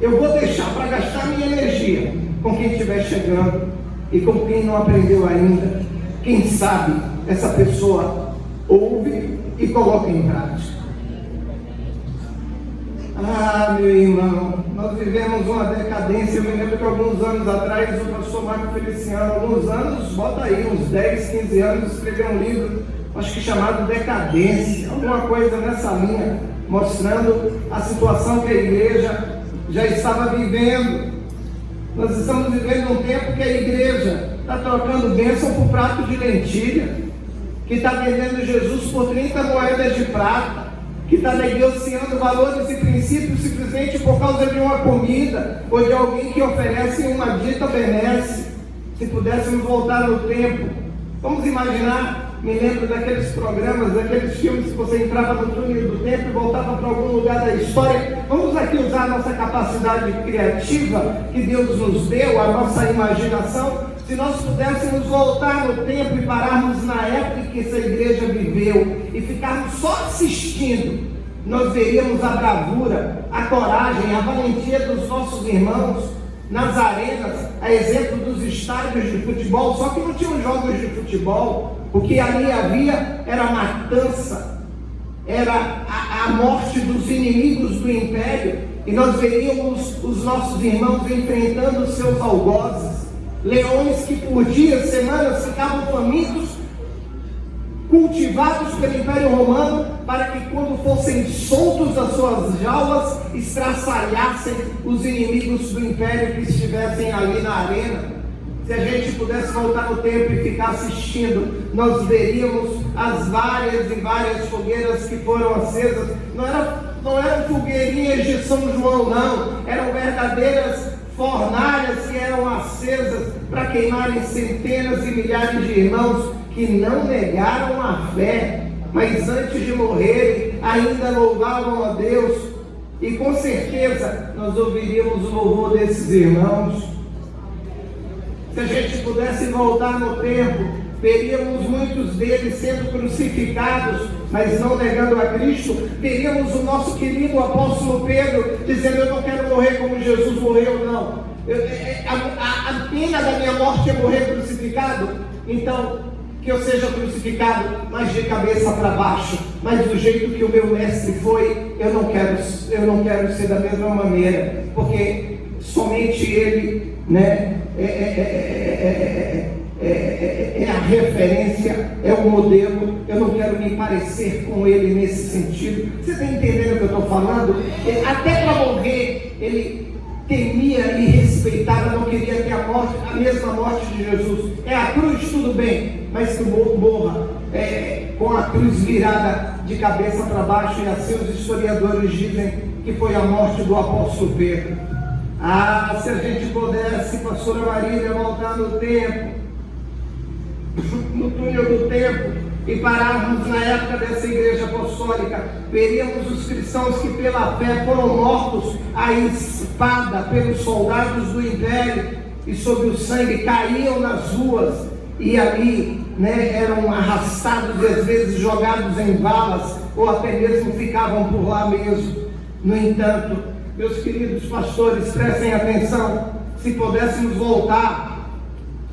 Eu vou deixar para gastar minha energia com quem estiver chegando e com quem não aprendeu ainda. Quem sabe essa pessoa ouve e coloca em prática. Ah, meu irmão, nós vivemos uma decadência. Eu me lembro que alguns anos atrás o pastor Marco Feliciano, alguns anos, bota aí, uns 10, 15 anos, escreveu um livro acho que chamado decadência, alguma coisa nessa linha, mostrando a situação que a igreja já estava vivendo. Nós estamos vivendo um tempo que a igreja está trocando bênção por prato de lentilha, que está vendendo Jesus por 30 moedas de prata, que está negociando valores e princípios simplesmente por causa de uma comida, ou de alguém que oferece uma dita benesse. Se pudéssemos voltar no tempo, vamos imaginar, me lembro daqueles programas, daqueles filmes que você entrava no túnel do tempo e voltava para algum lugar da história. Vamos aqui usar a nossa capacidade criativa que Deus nos deu, a nossa imaginação. Se nós pudéssemos voltar no tempo e pararmos na época em que essa igreja viveu e ficarmos só assistindo, nós veríamos a bravura, a coragem, a valentia dos nossos irmãos nas arenas, a exemplo dos estádios de futebol, só que não tinham jogos de futebol. O que ali havia era matança, era a morte dos inimigos do império, e nós veríamos os nossos irmãos enfrentando os seus algozes, leões que por dias, semanas ficavam famintos, cultivados pelo Império Romano, para que quando fossem soltos das suas jaulas, estraçalhassem os inimigos do Império que estivessem ali na arena. Se a gente pudesse voltar no tempo e ficar assistindo, nós veríamos as várias e várias fogueiras que foram acesas. Não eram fogueirinhas de São João, não. Eram verdadeiras fornalhas que eram acesas para queimarem centenas e milhares de irmãos que não negaram a fé, mas antes de morrerem ainda louvavam a Deus. E com certeza nós ouviríamos o louvor desses irmãos. Se a gente pudesse voltar no tempo, veríamos muitos deles sendo crucificados, mas não negando a Cristo. Veríamos o nosso querido apóstolo Pedro dizendo: eu não quero morrer como Jesus morreu, não. A pena da minha morte é morrer crucificado. Então, que eu seja crucificado, mas de cabeça para baixo, mas do jeito que o meu mestre foi. Eu não quero ser da mesma maneira, porque somente ele, né, é a referência, é o modelo. Eu não quero me parecer com ele nesse sentido. Você está entendendo o que eu estou falando? Até para morrer, ele temia e respeitava, não queria ter a mesma morte de Jesus. É a cruz, tudo bem, mas que morra com a cruz virada de cabeça para baixo. E assim os historiadores dizem que foi a morte do apóstolo Pedro. Se a gente pudesse, pastora Marília, voltar no tempo, no túnel do tempo, e pararmos na época dessa igreja apostólica, veríamos os cristãos que pela fé foram mortos à espada pelos soldados do império, e sob o sangue caíam nas ruas, e ali, né, eram arrastados e às vezes jogados em valas, ou até mesmo ficavam por lá mesmo. No entanto, meus queridos pastores, prestem atenção. Se pudéssemos voltar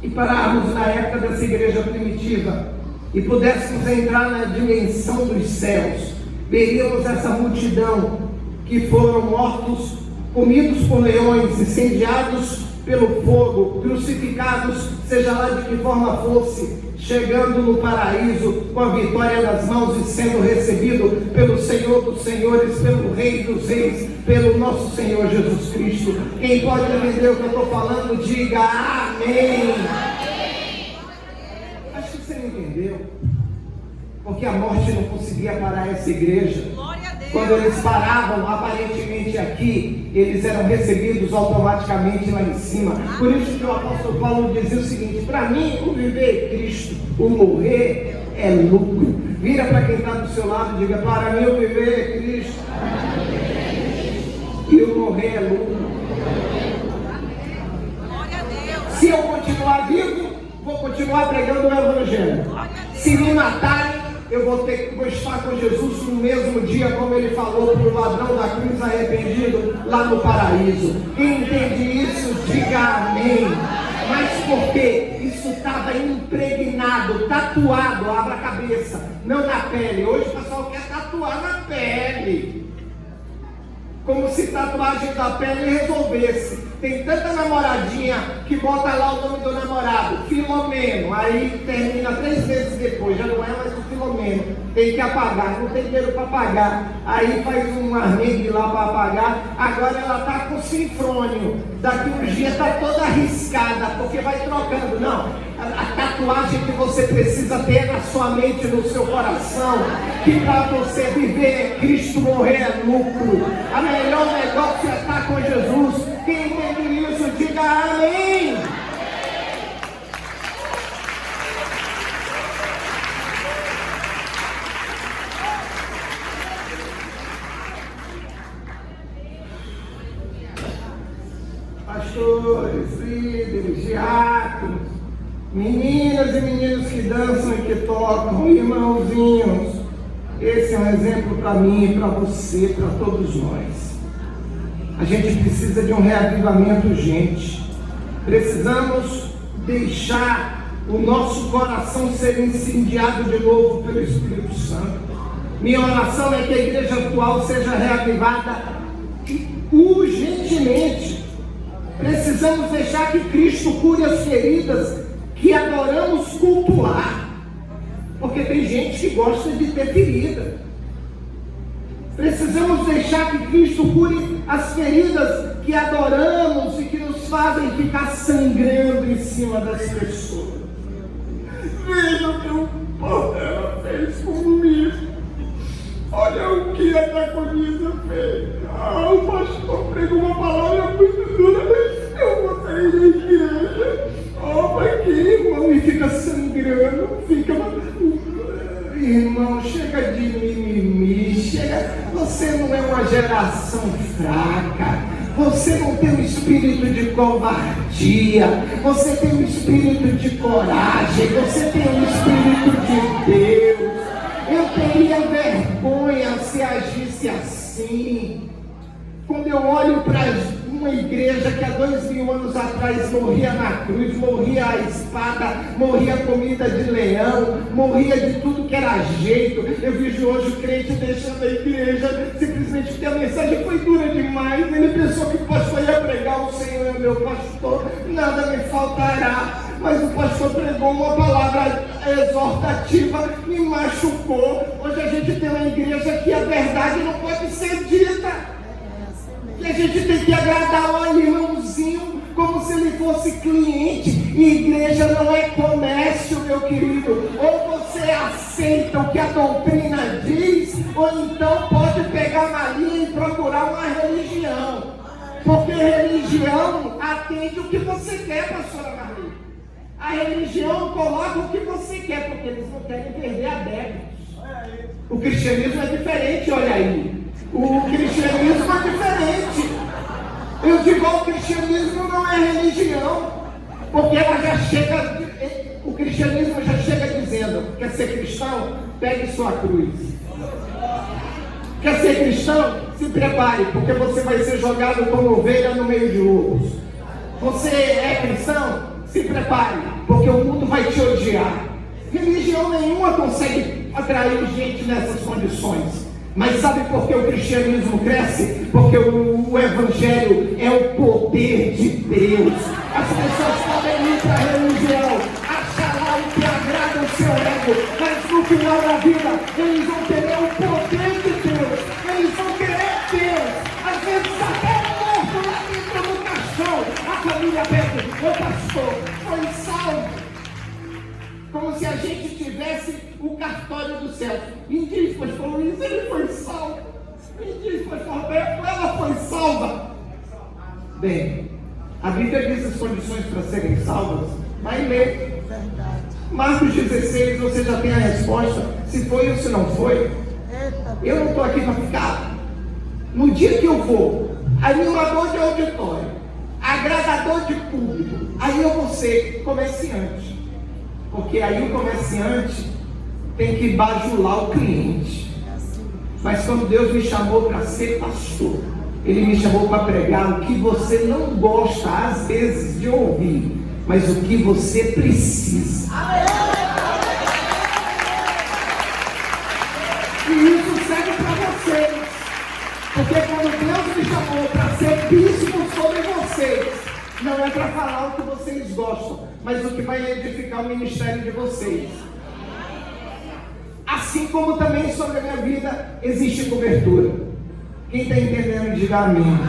e pararmos na época dessa igreja primitiva e pudéssemos entrar na dimensão dos céus, veríamos essa multidão que foram mortos, comidos por leões, incendiados pelo fogo, crucificados, seja lá de que forma fosse, chegando no paraíso com a vitória nas mãos e sendo recebido pelo Senhor dos Senhores, pelo Rei dos Reis, pelo nosso Senhor Jesus Cristo. Quem pode entender o que eu estou falando, diga amém. Acho que você não entendeu, porque a morte não conseguia parar essa igreja. Quando eles paravam, aparentemente aqui, eles eram recebidos automaticamente lá em cima. Por isso que o apóstolo Paulo dizia o seguinte: para mim, o viver é Cristo, o morrer é lucro. Vira para quem está do seu lado e diga: para mim, o viver é Cristo e o morrer é lucro. Se eu continuar vivo, vou continuar pregando o Evangelho. Se me matarem, eu vou estar com Jesus no mesmo dia, como ele falou para o ladrão da cruz arrependido lá no paraíso. Quem entende isso, diga amém. Mas por quê? Isso estava impregnado, tatuado, abra a cabeça, não na pele. Hoje o pessoal quer tatuar na pele. Como se tatuagem da pele resolvesse. Tem tanta namoradinha que bota lá o nome do namorado, Filomeno, aí termina 3 vezes depois, já não é mais o Filomeno, tem que apagar, não tem dinheiro para pagar, aí faz um arregue lá para apagar, agora ela está com sinfrônio, daqui uns dias está toda arriscada, porque vai trocando. Não, a tatuagem que você precisa ter na sua mente, no seu coração, que para você viver é Cristo, morrer é lucro. A melhor negócio é estar com Jesus. Quem entende isso, diga amém. Pastores, líderes, diáconos, meninas e meninos que dançam e que tocam, irmãozinhos, esse é um exemplo para mim, para você, para todos nós. A gente precisa de um reavivamento urgente. Precisamos deixar o nosso coração ser incendiado de novo pelo Espírito Santo. Minha oração é que a igreja atual seja reavivada urgentemente. Precisamos deixar que Cristo cure as feridas que adoramos cultuar. Porque tem gente que gosta de ter ferida. Precisamos deixar que Cristo cure as feridas que adoramos e que nos fazem ficar sangrando em cima das pessoas. Veja o que o Portela fez comigo. Olha o que a diaconisa fez. O pastor pregou uma palavra muito dura. Eu vou sair da igreja. Mas que irmão, e fica sangrando, fica... Irmão, chega de mimimi, chega. Você não é uma geração fraca. Você não tem um espírito de covardia. Você tem um espírito de coragem. Você tem um espírito de Deus. Eu teria vergonha se agisse assim. Quando eu olho para uma igreja que há 2000 anos atrás morria na cruz, morria a espada, morria a comida de leão, morria de tudo que era jeito, eu vejo hoje o crente deixando a igreja simplesmente porque a mensagem foi dura demais. Ele pensou que o pastor ia pregar: o Senhor é meu pastor, nada me faltará. Mas o pastor pregou uma palavra exortativa, me machucou. Hoje a gente tem uma igreja que a verdade não pode ser dita. E a gente tem que agradar o irmãozinho como se ele fosse cliente. E igreja não é comércio, meu querido. Ou você aceita o que a doutrina diz, ou então pode pegar uma linha e procurar uma religião. Porque religião atende o que você quer, pastora Maria. A religião coloca o que você quer, porque eles não querem perder adeptos. O cristianismo é diferente, olha aí. O cristianismo é diferente. Eu digo, o cristianismo não é religião, porque ela já chega, o cristianismo já chega dizendo: quer ser cristão? Pegue sua cruz. Quer ser cristão? Se prepare, porque você vai ser jogado como ovelha no meio de lobos. Você é cristão? Se prepare, porque o mundo vai te odiar. Religião nenhuma consegue atrair gente nessas condições. Mas sabe por que o cristianismo cresce? Porque o evangelho é o poder de Deus. As pessoas podem ir para a religião, achar lá o que agrada o seu ego, mas no final da vida eles vão querer o poder de Deus. Eles vão querer Deus. Às vezes até morto lá dentro do caixão, a família pede: ô pastor, foi salvo. Como se a gente tivesse o cartório do céu. Me diz, pastor Luiz, ele foi salvo. Me diz, pastor Roberto, ela foi salva. Bem, a Bíblia diz as condições para serem salvas. Vai ler. Marcos 16, você já tem a resposta, se foi ou se não foi. Eu não estou aqui para ficar. No dia que eu for, animador de auditório, agradador de público, aí eu vou ser comerciante. Porque aí o comerciante tem que bajular o cliente. Mas quando Deus me chamou para ser pastor, Ele me chamou para pregar o que você não gosta às vezes de ouvir, mas o que você precisa. E isso serve para vocês. Porque quando Deus me ser bispo sobre vocês. Não é para falar o que vocês gostam, mas o que vai edificar o ministério de vocês. Assim como também sobre a minha vida existe cobertura. Quem está entendendo, diga amém.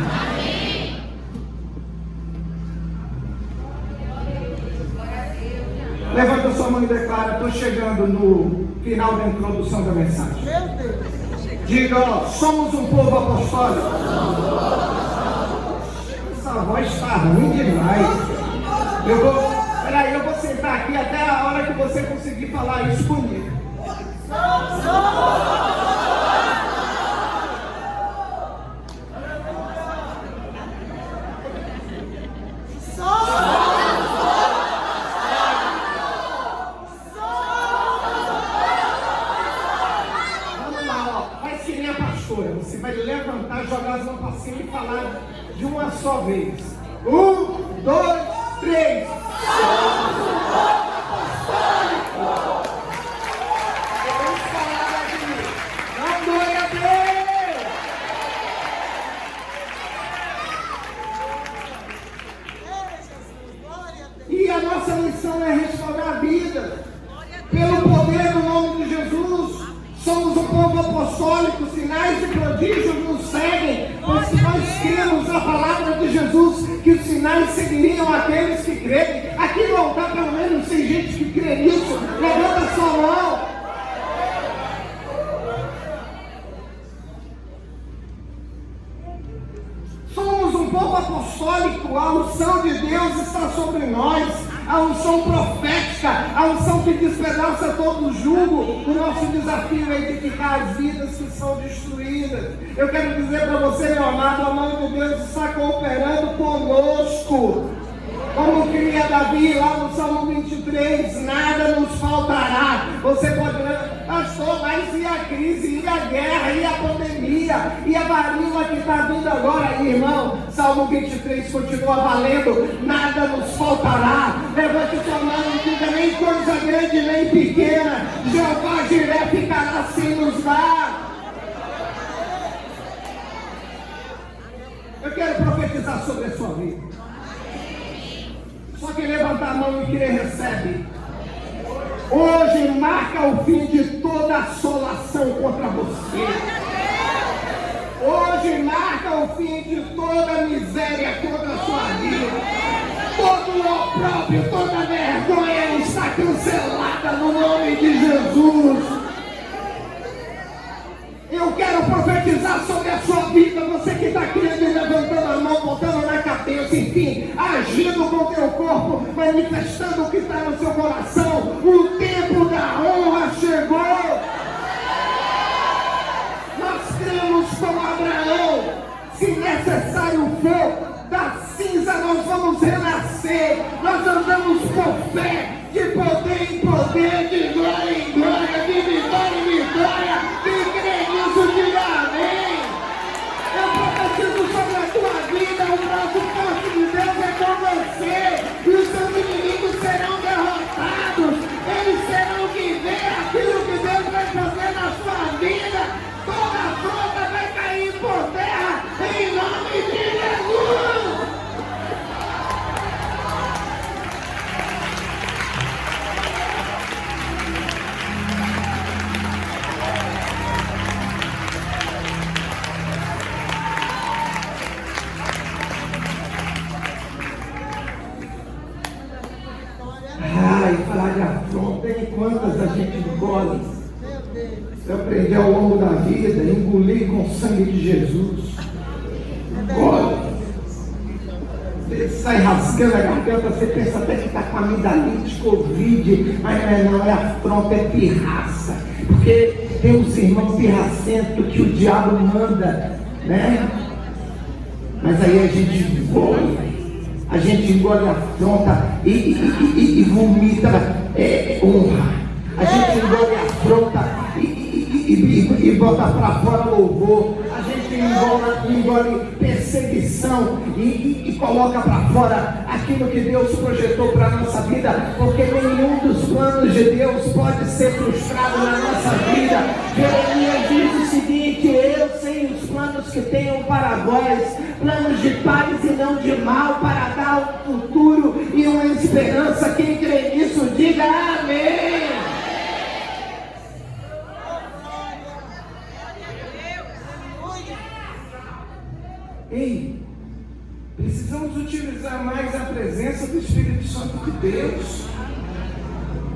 Levanta sua mão e declara: estou chegando no final da introdução da mensagem. Diga: ó, somos um povo apostólico. Essa voz está ruim demais. Eu vou sentar aqui até a hora que você conseguir falar isso comigo. Você vai levantar, jogar as mãos para cima e falar de uma só vez. 1, 2, 3. Vamos falar aqui. Dá glória a Deus. E a nossa missão é restaurar a vida. Pelo poder do nome de Jesus. Somos um povo apostólico, sinais e prodígios nos seguem, pois se nós cremos na palavra de Jesus, que os sinais seguiriam aqueles que creem. Aqui no altar pelo menos tem gente que crê nisso. Levanta sua mão. Somos um povo apostólico, a unção de Deus está sobre nós. A unção profética, a unção que despedaça todo o jugo. O nosso desafio é edificar as vidas que são destruídas. Eu quero dizer para você, meu amado, a mão de Deus está cooperando conosco. Como cria Davi lá no Salmo 23, nada nos faltará. Você pode ler, pastor, mas e a crise, e a guerra, e a pandemia, e a varíola que está vindo agora, irmão? Salmo 23 continua valendo, nada nos faltará. Levante sua mão e diga: nem coisa grande, nem pequena, Jeová Jiré ficará sem nos dar. Eu quero profetizar sobre a sua vida. Só que levantar a mão e querer recebe. Hoje marca o fim de toda assolação contra você. Hoje marca o fim de toda miséria contra a sua vida. Todo o opróbrio, toda vergonha está cancelada no nome de Jesus. Eu quero profetizar sobre a sua vida. Você que está crendo, levantando a mão, botando na cabeça, enfim, agindo com o teu corpo, manifestando o que está no seu coração. O tempo da honra chegou. Nós cremos como Abraão. Se necessário for, da cinza nós vamos renascer. Nós andamos por fé, de poder em poder, de glória em glória, de vitória em vitória. Quem crê nisso, diga amém. Eu profetizo sobre a tua vida. O braço forte de Deus é com você. E os seus inimigos serão derrotados. Eles terão que ver aquilo que Deus vai fazer na sua vida. Toda a afronta vai cair por terra, em nome de Jesus. E falar de afronta, em quantas a gente engole. Eu aprendi ao longo da vida, engolir com o sangue de Jesus. Engole. Você sai rasgando a garganta, você pensa até que está com amidalite, Covid, mas não é não, é afronta, é pirraça. Porque tem uns irmãos pirracentos que o diabo manda, né? Mas aí a gente engole. A gente engole a afronta e vomita honra. A gente engole a afronta e bota para fora louvor. A gente engole perseguição e coloca para fora aquilo que Deus projetou para a nossa vida, porque nenhum dos planos de Deus pode ser frustrado na nossa vida. Jeremias diz o seguinte: eu sei os planos que tenham para vós, planos de paz e não de mal, para dar um futuro e uma esperança. Quem crê nisso, diga amém. Ei, precisamos utilizar mais a presença do Espírito Santo de Deus.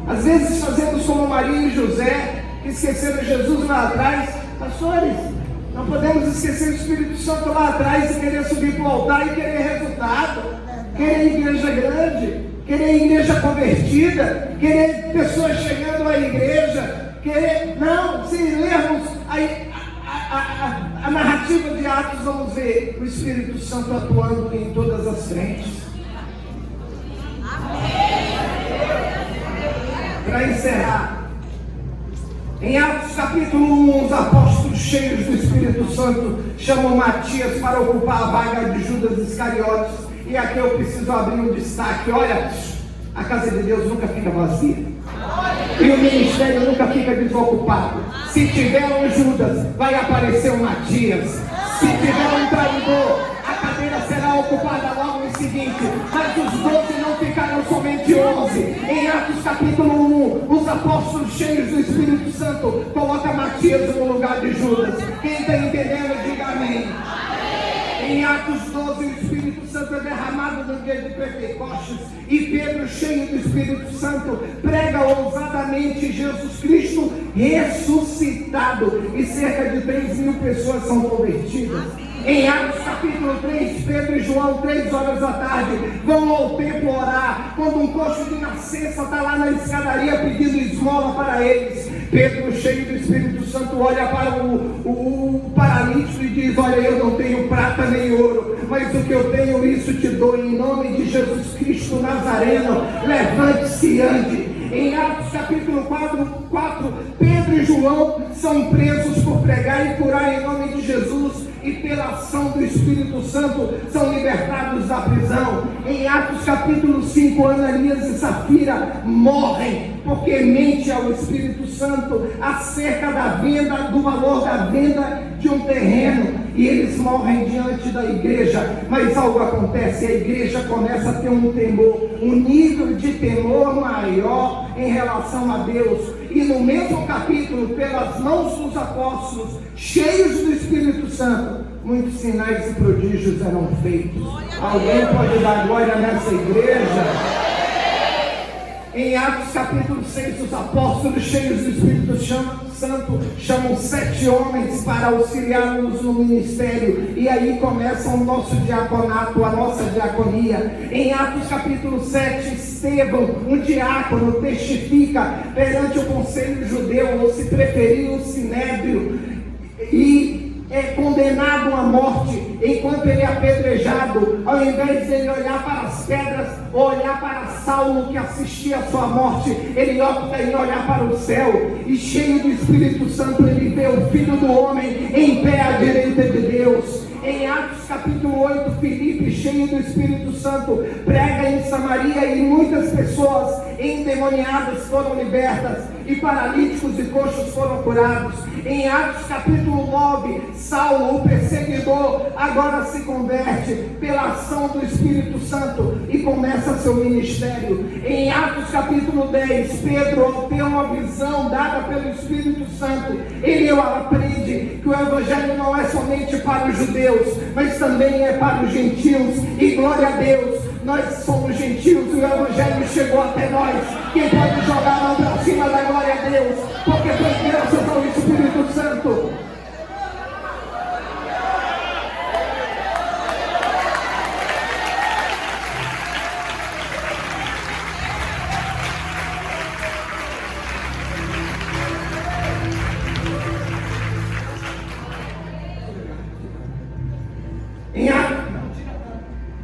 Às vezes fazemos como Maria e José, que esqueceram Jesus lá atrás. Pastores, não podemos esquecer o Espírito Santo lá atrás e querer subir para o altar e querer resultado, querer igreja grande, querer igreja convertida, querer pessoas chegando à igreja, querer... Não, se lermos a narrativa de Atos, vamos ver o Espírito Santo atuando em todas as frentes. Para encerrar, em Atos capítulo 1, os apóstolos cheios do Espírito Santo chamam Matias para ocupar a vaga de Judas Iscariotes. E aqui eu preciso abrir um destaque. Olha, a casa de Deus nunca fica vazia, e o ministério nunca fica desocupado. Se tiver um Judas, vai aparecer um Matias. Se tiver um traidor, a cadeira será ocupada logo em seguinte. Mas os 12 não ficarão somente 11. Em Atos capítulo 1, os apóstolos cheios do Espírito Santo colocam Matias no lugar de Judas. Quem está entendendo, diga amém. Em Atos 12, o Espírito Santo é derramado no dia de Pentecostes, e Pedro, cheio do Espírito Santo, prega ousadamente Jesus Cristo ressuscitado, e cerca de 3.000 pessoas são convertidas. Em Atos capítulo 3, Pedro e João, 3 horas da tarde, vão ao templo orar, quando um coxo de nascença está lá na escadaria pedindo esmola para eles. Pedro, cheio do Espírito Santo, olha para o paralítico e diz: olha, eu não tenho prata nem ouro, mas o que eu tenho, isso te dou, em nome de Jesus Cristo Nazareno, levante-se e ande. Em Atos capítulo 4, Pedro e João são presos por pregar e curar em nome de Jesus, e pela ação do Espírito Santo são libertados da prisão. Em Atos capítulo 5, Ananias e Safira morrem porque mente ao Espírito Santo acerca da venda, do valor da venda de um terreno, e eles morrem diante da igreja. Mas algo acontece, a igreja começa a ter um temor, um nível de temor maior em relação a Deus. E no mesmo capítulo, pelas mãos dos apóstolos, cheios do Espírito Santo, muitos sinais e prodígios eram feitos. Alguém pode dar glória nessa igreja? Em Atos capítulo 6, os apóstolos cheios do Espírito Santo chamam 7 homens para auxiliar-nos no ministério, e aí começa o nosso diaconato, a nossa diaconia. Em Atos capítulo 7, Estevão, um diácono, testifica perante o conselho judeu, ou se preferir o sinédrio, e é condenado à morte enquanto ele é apedrejado. Ao invés de ele olhar para as pedras, olhar para Saulo que assistia à sua morte, ele opta em olhar para o céu, e cheio do Espírito Santo ele vê o Filho do Homem em pé à direita de Deus. Em Atos capítulo 8, Filipe, cheio do Espírito Santo, prega em Samaria, e muitas pessoas endemoniadas foram libertas, e paralíticos e coxos foram curados. Em Atos capítulo 9, Saulo, o perseguidor, agora se converte pela ação do Espírito Santo e começa seu ministério. Em Atos capítulo 10, Pedro, ao ter uma visão dada pelo Espírito Santo, ele aprende que o Evangelho não é somente para os judeus, mas também é para os gentios, e glória a Deus, nós somos gentios e o Evangelho chegou até nós. Quem pode jogar a mão para cima da glória a Deus, porque foi graças ao Espírito Santo.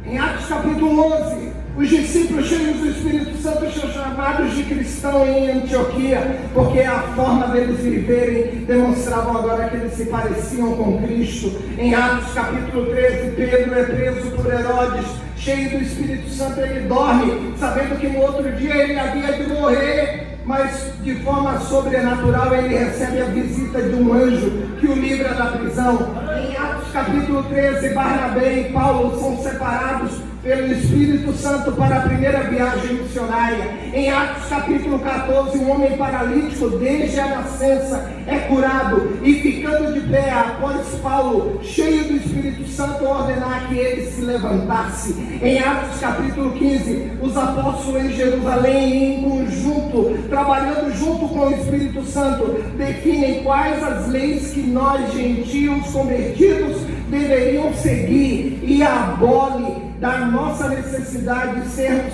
Em Atos capítulo 11, os discípulos cheios do Espírito Santo são chamados de cristãos em Antioquia, porque a forma deles viverem demonstravam agora que eles se pareciam com Cristo. Em Atos capítulo 13, Pedro é preso por Herodes, cheio do Espírito Santo, ele dorme, sabendo que no outro dia ele havia de morrer. mas de forma sobrenatural ele recebe a visita de um anjo que o livra da prisão. Em Atos capítulo 13, Barnabé e Paulo são separados pelo Espírito Santo para a primeira viagem missionária. Em Atos capítulo 14, um homem paralítico desde a nascença é curado, e ficando de pé após Paulo, cheio do Espírito Santo, ordenar que ele se levantasse. Em Atos capítulo 15, os apóstolos em Jerusalém, em conjunto, trabalhando junto com o Espírito Santo, definem quais as leis que nós, gentios convertidos, deveriam seguir, e abole da nossa necessidade de sermos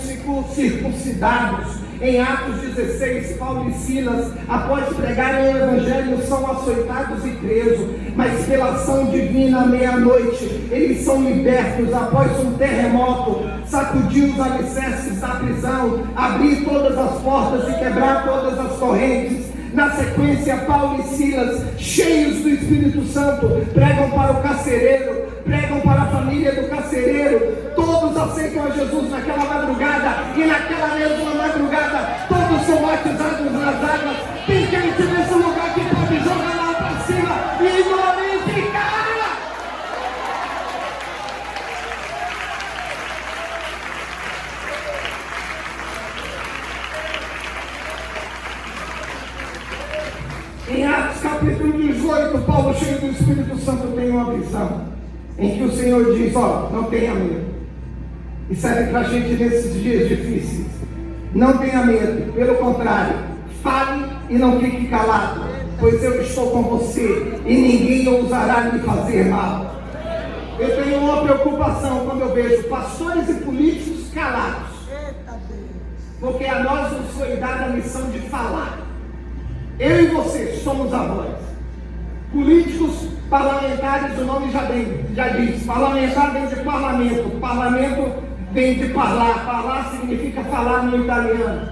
circuncidados. Em Atos 16, Paulo e Silas, após pregarem o Evangelho, são açoitados e presos, mas pela ação divina, à meia-noite, eles são libertos após um terremoto, sacudir os alicerces da prisão, abrir todas as portas e quebrar todas as correntes. Na sequência, Paulo e Silas, cheios do Espírito Santo, pregam para o carcereiro, pregam para a família do carcereiro. Todos aceitam a Jesus naquela madrugada, e naquela mesma madrugada todos são batizados nas águas. Tem gente nesse lugar que pode jogar lá para cima e glorificar. Em Atos capítulo 18, Paulo, cheio do Espírito Santo, tem uma visão em que o Senhor diz: ó, não tenha medo. E serve para a gente nesses dias difíceis. Não tenha medo, pelo contrário, fale e não fique calado, pois eu estou com você e ninguém ousará lhe fazer mal. Eu tenho uma preocupação quando eu vejo pastores e políticos calados, porque a nós nos foi dada a missão de falar. Eu e você somos a voz. Políticos, parlamentares, o nome já diz. Parlamentar vem de parlamento. Parlamento vem de falar. Falar significa falar no italiano.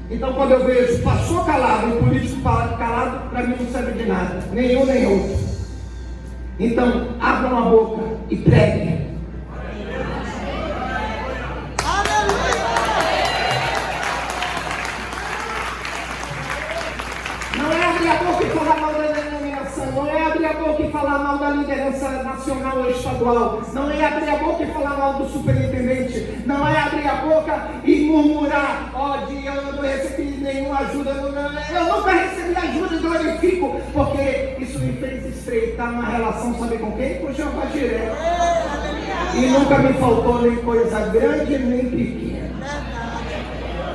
Então, quando eu vejo pastor calado e político calado, para mim não serve de nada. Nenhum nem outro. Então, abram a boca e preguem. Não é abrir a boca e falar mal da denominação, não é abrir a boca e falar mal da liderança nacional ou estadual, não é abrir a boca e falar mal do superintendente, não é abrir a boca e murmurar: ó, eu não recebi nenhuma ajuda, eu nunca recebi ajuda e glorifico, porque isso me fez estreitar uma relação, sabe com quem? Com o Jeová Jiré. E nunca me faltou nem coisa grande nem pequena.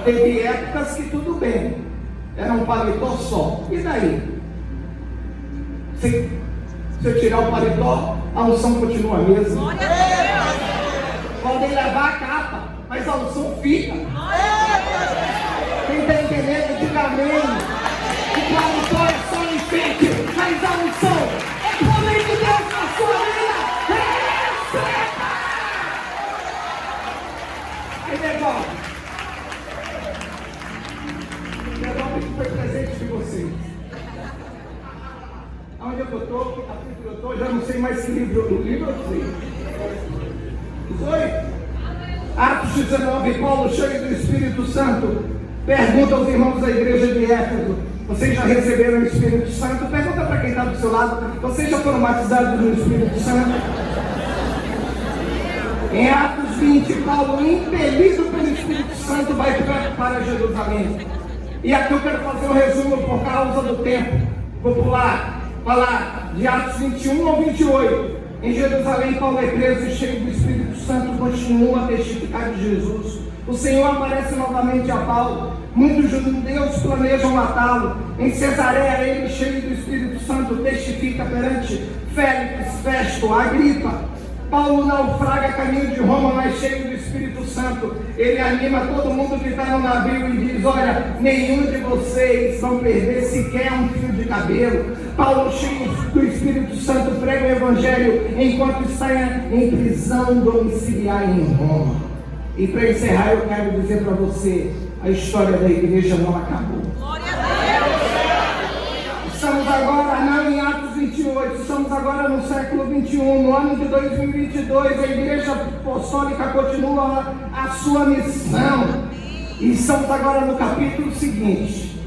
Teve épocas que tudo bem, era um paletó só. E daí? Se eu tirar o paletó, a unção continua a mesma. Podem levar a capa, mas a unção fica. Quem está entendendo, diga amém. O paletó é só enfeite, mas a unção é poder de Deus na sua vida. Receba! Aí devolve. Que foi presente de vocês. Aonde eu estou, que capítulo eu estou, já não sei mais que livro eu sei. 18. Atos 19, Paulo, cheio do Espírito Santo, pergunta aos irmãos da igreja de Éfeso: vocês já receberam o Espírito Santo? Pergunta para quem está do seu lado: vocês já foram batizados no Espírito Santo? Em Atos 20, Paulo, impelido pelo Espírito Santo, vai para Jerusalém. E aqui eu quero fazer um resumo por causa do tempo. Vou falar de Atos 21 ao 28. Em Jerusalém, Paulo é preso e cheio do Espírito Santo continua a testificar de Jesus. O Senhor aparece novamente a Paulo. Muitos judeus planejam matá-lo. Em Cesareia, ele, cheio do Espírito Santo, testifica perante Félix, Festo, Agripa. Paulo naufraga a caminho de Roma, mas cheio do Espírito Santo. Ele anima todo mundo que está no navio e diz: olha, nenhum de vocês vão perder sequer um fio de cabelo. Paulo, cheio do Espírito Santo, prega o Evangelho enquanto está em prisão domiciliar em Roma. E para encerrar, eu quero dizer para você: a história da igreja não acabou. Estamos agora não em Atos 28, estamos agora no século 21, no ano de 2022, a igreja apostólica continua a sua missão. E estamos agora no capítulo seguinte.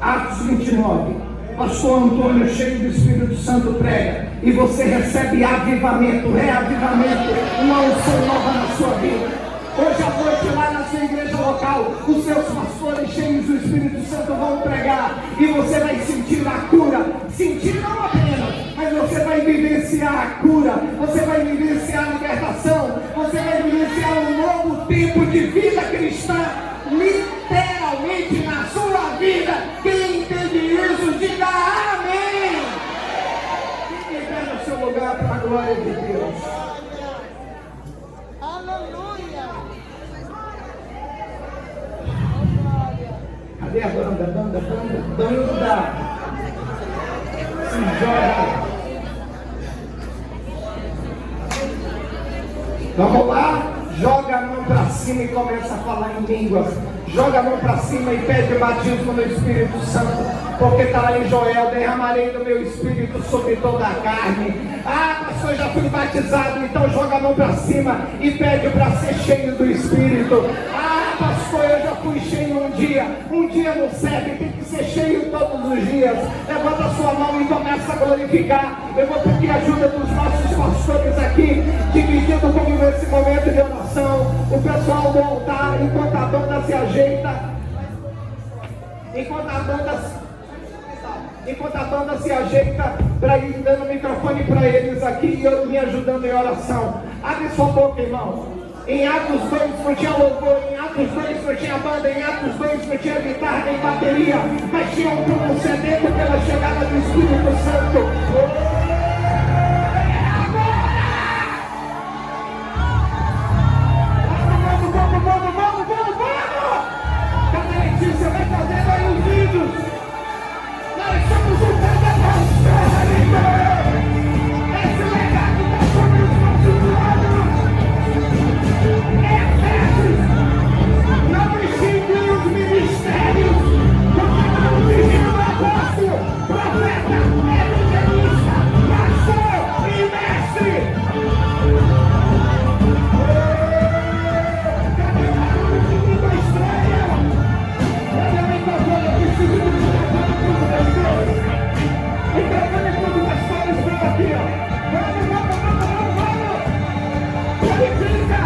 Atos 29. Pastor Antônio, cheio do Espírito Santo, prega. E você recebe avivamento, reavivamento, uma unção nova na sua vida. Hoje à noite, lá na sua igreja local, os seus pastores cheios do Espírito Santo vão pregar. E você vai sentir a cura. Sentir não apenas, mas você vai vivenciar a cura. Você vai vivenciar a libertação. Você vai vivenciar um novo tipo de vida cristã. Literalmente na sua vida. Quem entende isso, diga amém. Fique em pé no seu lugar para a glória de Deus. Cadê a banda? Se joga. Vamos lá? Joga a mão para cima e começa a falar em línguas. Joga a mão para cima e pede batismo no Espírito Santo. Porque está lá em Joel: derramarei do meu Espírito sobre toda a carne. Ah, pastor, já fui batizado. Então joga a mão para cima e pede para ser cheio do Espírito. Ah, pastor, eu já fui cheio um dia não serve, tem que ser cheio todos os dias. Levanta a sua mão e começa a glorificar. Eu vou pedir ajuda dos nossos pastores aqui, dividindo comigo esse momento de oração. O pessoal do altar, enquanto a banda se ajeita, enquanto a banda se ajeita para ir dando o microfone para eles aqui e eu me ajudando em oração. Abre sua boca, irmão. Em Atos 2 não tinha louvor, em Atos 2 não tinha banda, em Atos 2 não tinha guitarra nem bateria, mas tinha um povo sedento pela chegada do Espírito Santo. Vamos! Cada Letícia vai fazendo aí os vídeos. Nós somos o povo da esse legado está sobre os nossos lados. Não extinguem os ministérios, continuamos vivendo apóstolo, profeta, evangelista, pastor e mestre. Cadê o barulho da estreia? Cadê o microfone? Eu preciso de microfone das coisas. Microfone tudo das coisas por aqui, ó. Vamos! Glorifica!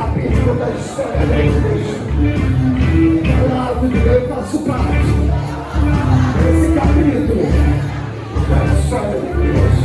capítulo da história da igreja. Palavra de Deus, faço parte desse capítulo da história da igreja.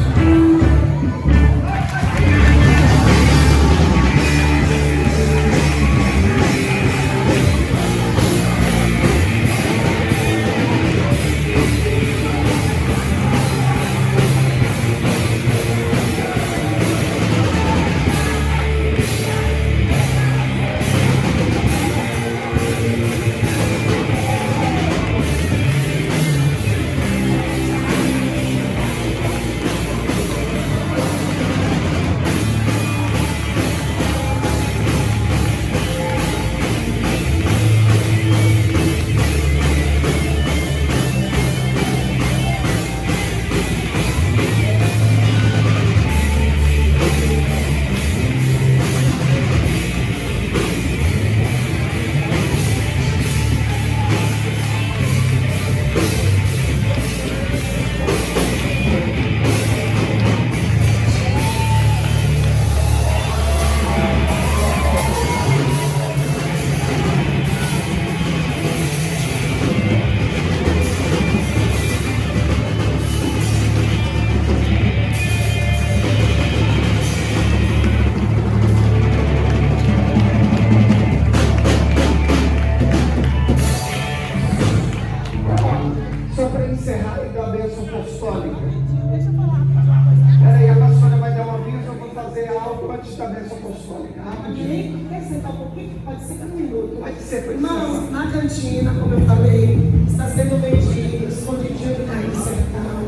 Peraí, a pastora vai dar um aviso, eu vou fazer algo antes da bênção apostólica. Amém? Quer sentar um pouquinho? Pode ser um minuto. Pode ser, Irmãos, na cantina, como eu falei, está sendo vendido, escondidinho na sertão.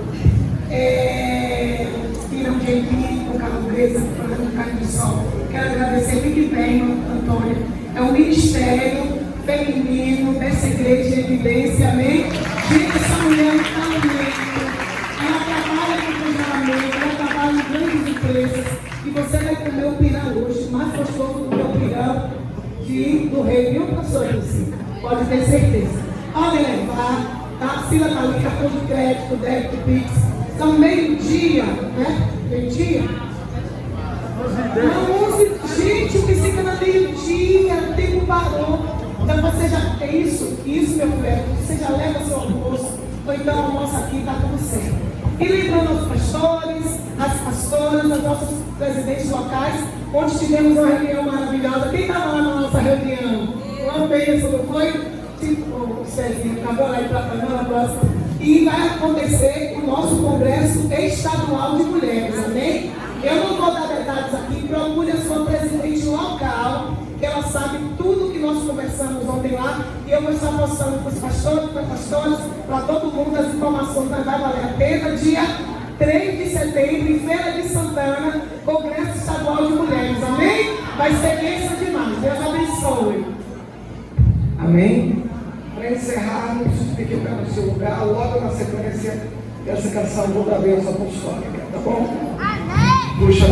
Viram quem com calabresa para não cair do sol. Quero agradecer muito bem, Antônio. É um ministério feminino dessa igreja de evidência, amém? Gente, essa mulher está mesmo. Ela trabalha com congelamento, ela trabalha em grandes empresas. E você vai comer o pirão hoje, mais gostoso do que o pirão do rei, viu, pastor? Pode ter certeza. Podem levar, tá? A Sila está ali, cartão de crédito, débito, Pix. São meio-dia, né? Meio-dia? Não use, gente, o que fica na meio-dia, o tempo parou. Então você já tem isso, meu filho, você já leva seu almoço, ou então almoça aqui, está tudo certo. E lembrando aos pastores, as pastoras, as nossas presidentes locais, onde tivemos uma reunião maravilhosa. Quem estava lá na nossa reunião? Uma bênção, não foi? Tipo, o Cezinho, acabou lá em Platanã, próxima. E vai acontecer o nosso congresso estadual de mulheres, amém? Eu não vou dar detalhes aqui, procure a sua presidente local, que ela sabe tudo que nós conversamos ontem lá, e eu vou estar mostrando para os pastores, para as pastoras, para todo mundo as informações, mas vai valer a pena. Dia 3 de setembro, em Feira de Santana, Congresso Estadual de Mulheres, amém? Vai ser bênção demais, Deus abençoe. Amém? Para encerrarmos, fique no seu lugar, logo na sequência dessa canção, vou dar a bênção apostólica, tá bom? Amém! Puxa,